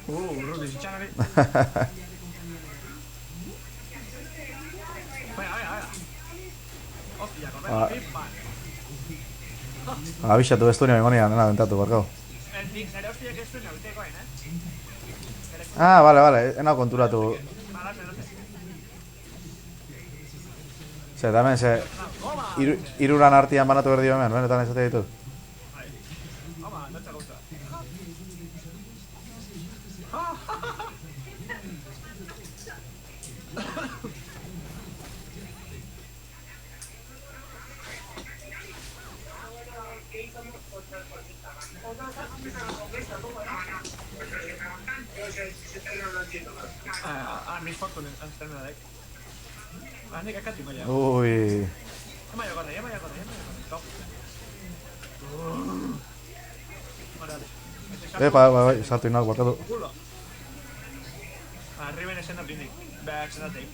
Rudy, si chágale. Venga. Hostia, correcto, pim, Abixatu ez du nio ingonian, nena, bentatu, barkau. Nere hostia que esto es nautikoen, Ah, vale, enau konturatu. Tamen, hiruran artian banatu berdi hemen, benetan esatea ditut. Toma, no te gusta. Mis fortunes, antes de terminar. Ni que casi me llamo. Ui... Ya me corre. Top. Bai, saltu inal, barkatu. Culo. Riven esen ordinik. Beak zenatei.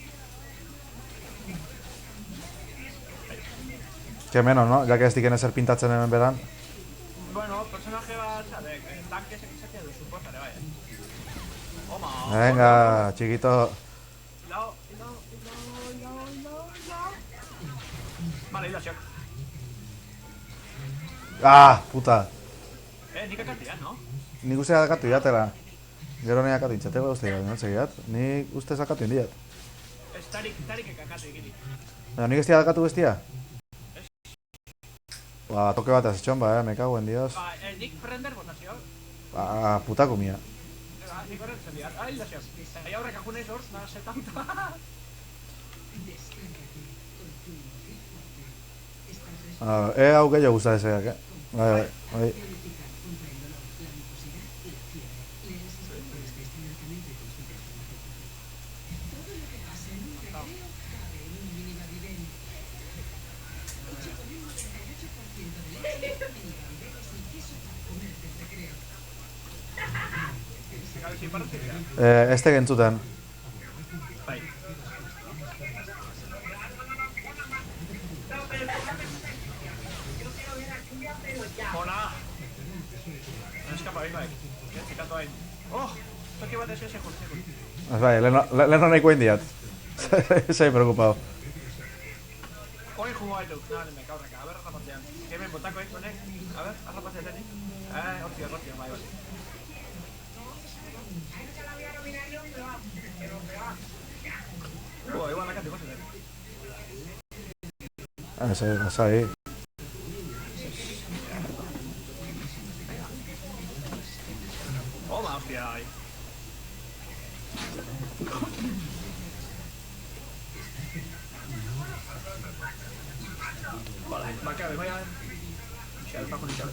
Que menos, no? Ya que ez diken ezer pintatzen hemen beran. Bueno, personaje bat, sabek, tanque se queda su puerta, vaya. Toma. Venga, chiquito. Lao. Vale, iba shock. Ah, puta. Nik akatian, no? Nik uste dakatu jatela. Gero nahi akatu intxatela uste gara, no? Segiat? Nik uste zakatu indiat. Ez tarik ekakatu egiri. Baina nik ez dira dakatu bestia? Ba, toke bat azitxon, me cago en dios. Ba, nik prender botazio. Ba, putako mia. Nik horren zendiat. Ah, hilda shock. Eta horrek akunez hor, nada setanta. Hau gehiago guztat ezeak, Bai. Este gentzuten. Bai. Hola. No escapa bien, bai. Txikatu hain. Oh, toki bat ez ese justi. Bai, leheno nahiko indiat. Sai preocupado. Hoy jugo a Luke, nada, me cago en a ver, rapatean. Que me botaco honek. A ver, arrapatean. Hostia, bai. Ez, lasai. Toma, hostia, ahí. Vale, va que voy a... Michel, va con Michel.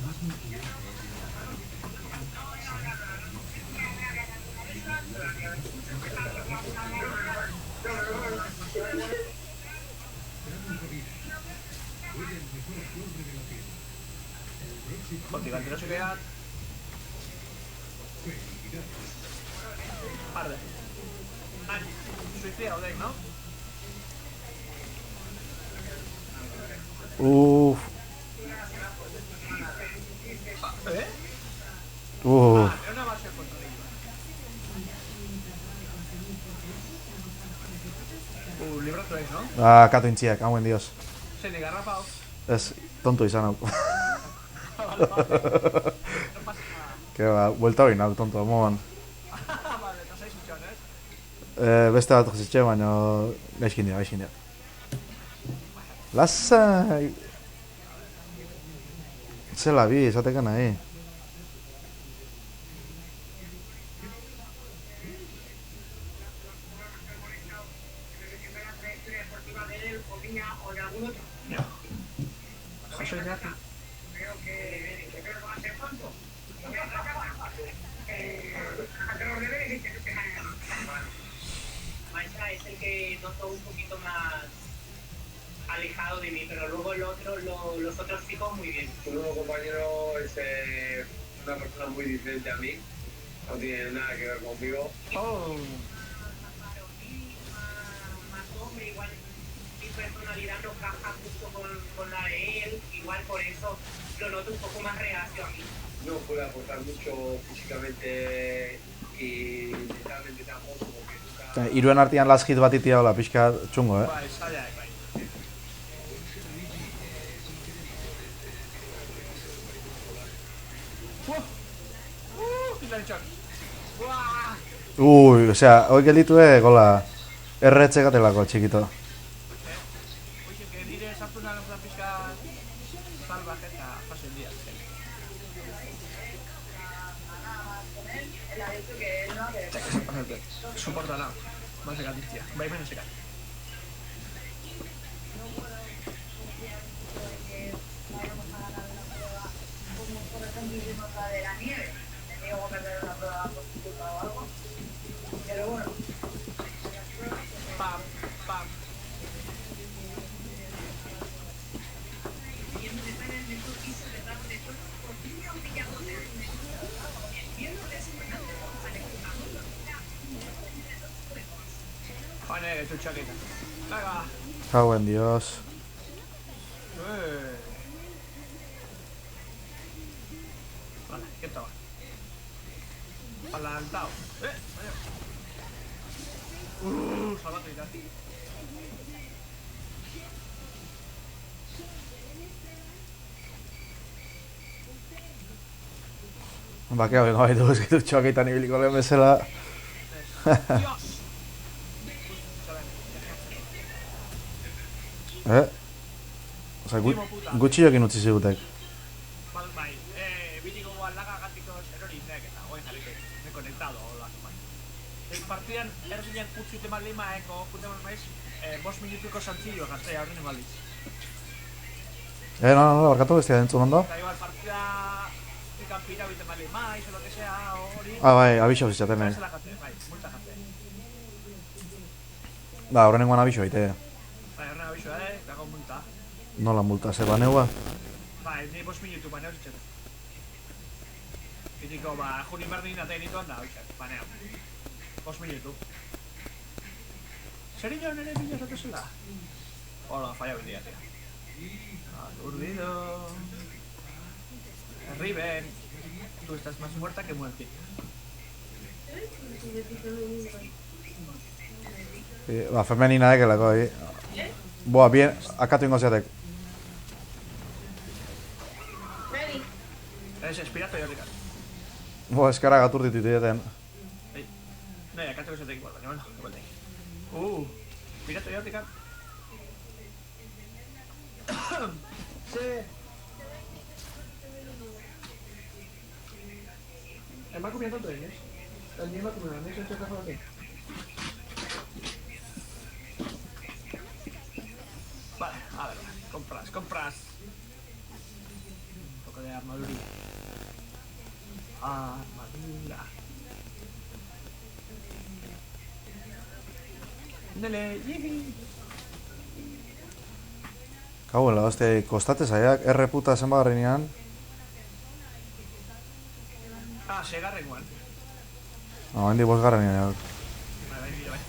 Gigante no se queda. Arde. Ah, suicida o deck, ¿no? Uff. ¿Eh? Uff. Era una base contra ellos. Libro 3, ¿no? Katu intziak, hauen dios. Se le garrapao. Ez, tonto izan hau. Vale, vale. No pasa nada. Que ba, buelta hori nahu, tonto, moan. Vale, no seis muchones. Beste bat zitxe, baina gaizkin dira. Lasai! Zela bi, esateka nahi. Soy de aquí. Mancha es el que noto un poquito más alejado de mí, pero luego el otro, los otros chicos muy bien. Tu nuevo compañero es una persona muy diferente a mí, no tiene nada que ver conmigo. Oh. Más hombre, igual mi personalidad no caja justo con la de él, igual por eso lo noto un poco más reacio a mí. No puede aportar mucho físicamente y mentalmente tampoco, porque nunca... Iruen artean las hit bat itia hola, pixka txungo, Bai, zaiak, bai. Pilanchak. Ui, osea, hoi gelditu gola erretxekatelako txikito. Oixe, que nire sartu nahi gauza pixka salvaje eta pasen días. Soporta nada. Más de gatizia. Bai, menos ekat. De la nieve, me niego a perder una prueba positiva o algo, pero bueno. Pam, pam. Joder, tu chaqueta. Venga. Jauen dios. Vale, ¿qué estaba? Adelantado. Salvato y tal. Bakea bengo baitu guzkitu txoakeitan ibiliko lehen bezala. Dios. Osa, gutxi jokin utzi zigutek. Bai, biniko aldaga gatiko erori nek eta oen jarriko reconectado hola, bai. Partidan erzinean kutzute mal lima kute mal maiz 5 minutuko zantzillo gaztea horren baliz. No, barkatu bestia dentzun ondo. Eta igual partida ikampira bite mal maiz o lo que sea hori. Bai, abixo zizaten nahi. Bai, multa jate. Da, horrenengoan abixo baite. Bai, horren abixo, dago multa. Nola multa, ze baneua? Bai, ni 5 minutu baneo zitzatu. Itiko, juni berdin eta edituan da, oixak, baneo. 5 minutu. Zeriño nere bila zatezela? Hola, falla bendia, tia. Aturdido. Riven, tú estás más muerta que muertita. Femenina ekelako, Boa, bien, akatu ingo zeatek. Nani? Es espirato y ahorita. Boa, eskara gatur ditu dieten. No, akatu zeatek igual, baina bueno, igual de. Espirato y ahorita. Ze... Emakumea tanto egin, ez? Ni emakumea, nahi zentzu eta jodatik. Vale, a ver, compras. Un poco de armadura. Armadura. Dele, yihi. Kauen la hostia, kostate zaiak, R puta zenbagarrenean. Segarren guan. No, hendi bosgarrenean. Bai, mira, bai.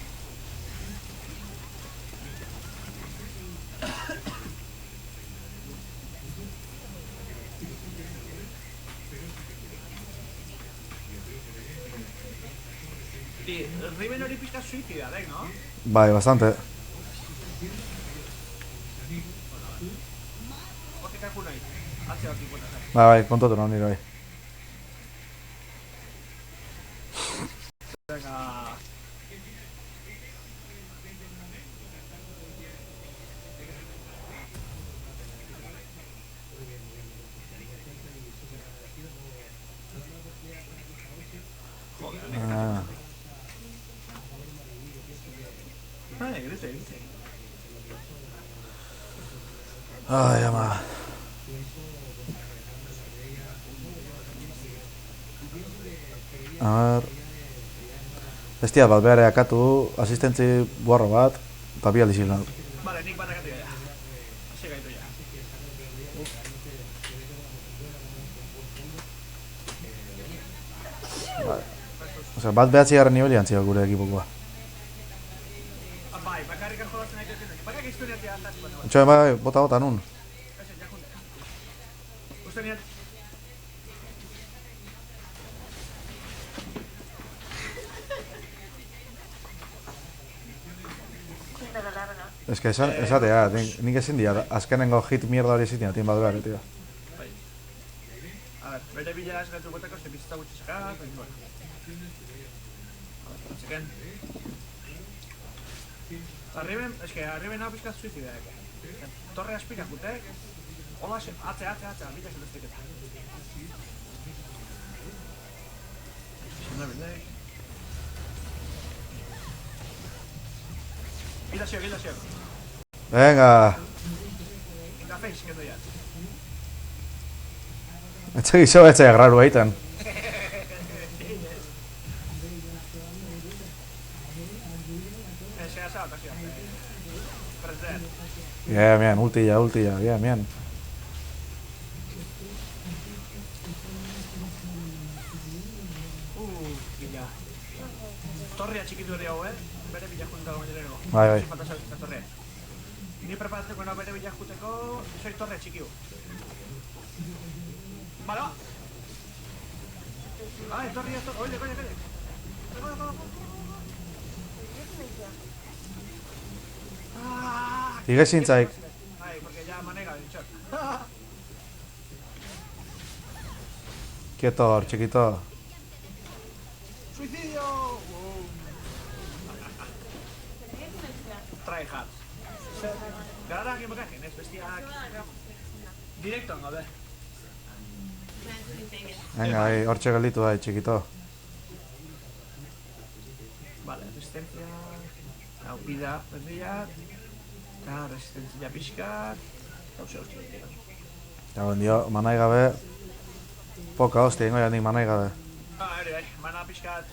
Riven hori pixka suizida, no? Bai, bastante. Hortik aku nahi. Hatzea hortik buena zai. Bai, kontatu nahi nire bai. Venga. Grite. Ai, ama. A ver... Bestia bat behar akatu, asistentzi buarro bat, eta bi aldiz hilan. Vale, nik bat akatu ya. Hasi gaitu ya. Vale. Osea, bat behatzi garren nivelian zio gure ekipokoa. Bai, bakarrik jolatzen nahi dut. Bakak iztu niatia antaz. Itxoen bai, bota nun. Uste niat. Ez que esatea, nik ezin dira, azkenengo hit mierda hori zitin, atin bat behar, tío. A ver, bere bila ez gaitu goteko, ze bizita gutxi sakat, baina bueno. A ver, txeken. Arriben, es que arriben hau pizkat suizida, Torre aspira jutek. Hola, atze, bila zelestiketa. Zena bildek. Gila zio. Venga! Gafeiz, kendo ya. Etxe gizo etxeak raru egiten. Ese asa ocasión. Present. Bien, ultilla, bien. Gila. Torrea txikitu hori hau, bere bila juntako mainereno. Bai. Torrea. Ni preparatzeko na bere bila juteko, soy torre txikiu. Bala! Torrea, oile, koile. Tige zintzaik. Ai, porque ya manega bentsot. Quieto, hor, txikito. Suicidio! Try hard. Gara egin bakajen, ez bestiak... Direktoan gaude. Venga, hor txegelditu da, txikito. Vale, resistencia... Hau, bida, berriak... Eta resistentzia pixkat... Hauze, hostia. Ja, dio, manai gabe... Poka hostia, ingo nik manai gabe. Bai, mana pixkat...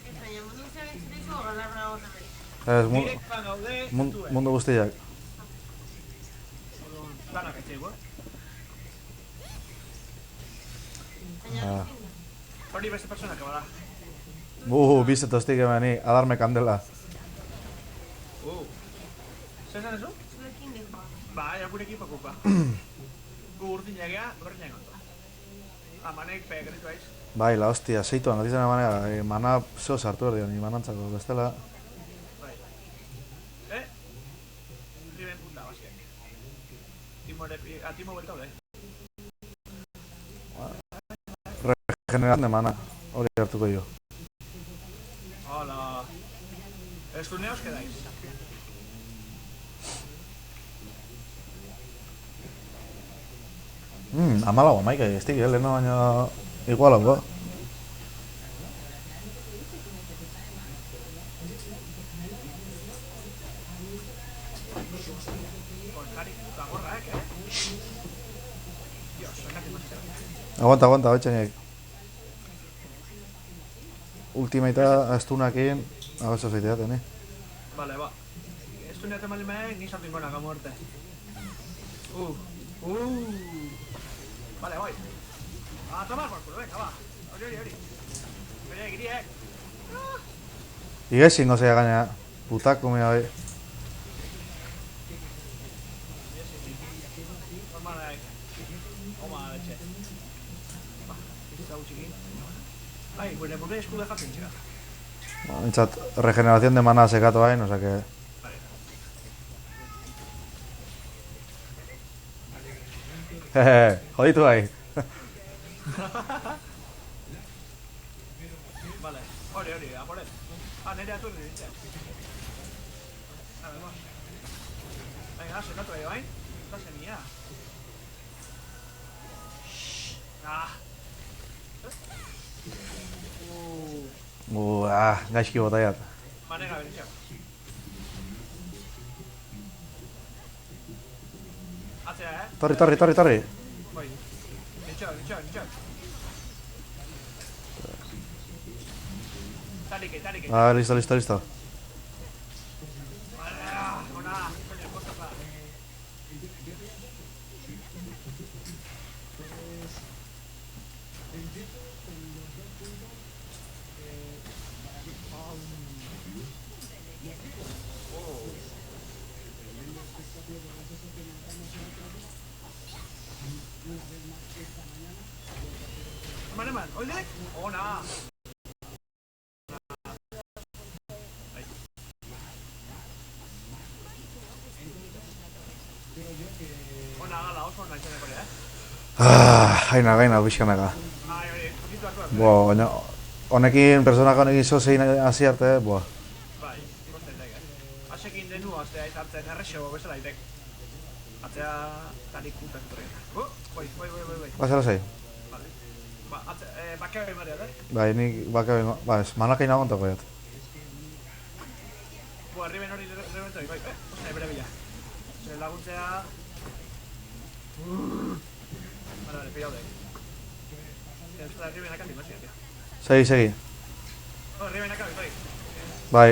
Baina mundu zeabitzen izo, galarra hona beri. Ez, Direktoan gaude... mundu guztiak. Danak etxeiko, Hori beste personak bada. Bizetostik emeni, adarme kandela. Zer zan ezu? Zuekin dekoa. Bai, gure ekipo kupa. Gu urdinak ega, berriak onto. Amanek pegritu aiz. Bai, la hostia, zeituan, atizen manera, mana zeo sartu erdian, manantzako, bestela. Bai. Riben punta, basket. Timo buelta hode. Regeneran de mana, hori hartuko jo. Hola. Estuneos quedais. Amalau amaika estik, leheno baino igualako. Con Jari puta gorra, Dios, sacate más cara. Aguanta, betxenek. Ultimatea astunakin, abezo zaiteaten, Vale, va. Esto ni te mal me ni salto con la muerte. Vale, voy. A tomar por culo, venga, va. Ori. Oye, quería, Igezingo zea gaina, putako mea bai. Toma de ahí. Toma, leche. Va, está un chiquín. Ay, pues le pondré escudo de Happy, chica. Entzat, regeneración de mana sekatu hain, osea que... Joditu bai. Vale, ori, a por él. Nere a tu dice. A ver, va. Venga, se no traigo, Esta semilla. Gaizki botaiat. Manera, benetxea. Atzea, Torri. Voy. Benetxea. Tarike. Listo. Ona, coño, cosa. Man, oye, ona. Gaina, pixkanaka. Baina, honekin, personaka honekin zozein hasi arte, Bai, ikosten daik, Hasekin denu, aztea izartzen errexo bezala itek. Atzea, tarik putak torrein. Bai. Bazera zei? Vale. Bakea behin maria, Bai, nik bakea manakain agontako jat. Arriben hori rebentoi, bai, bere bila. Zer laguntzea... Vale, pillado de ahí. Esto de arriba en acá, no sé, tío. Segi. Arriba en acá, bai. Bai.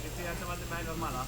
Estoy antes más de normala.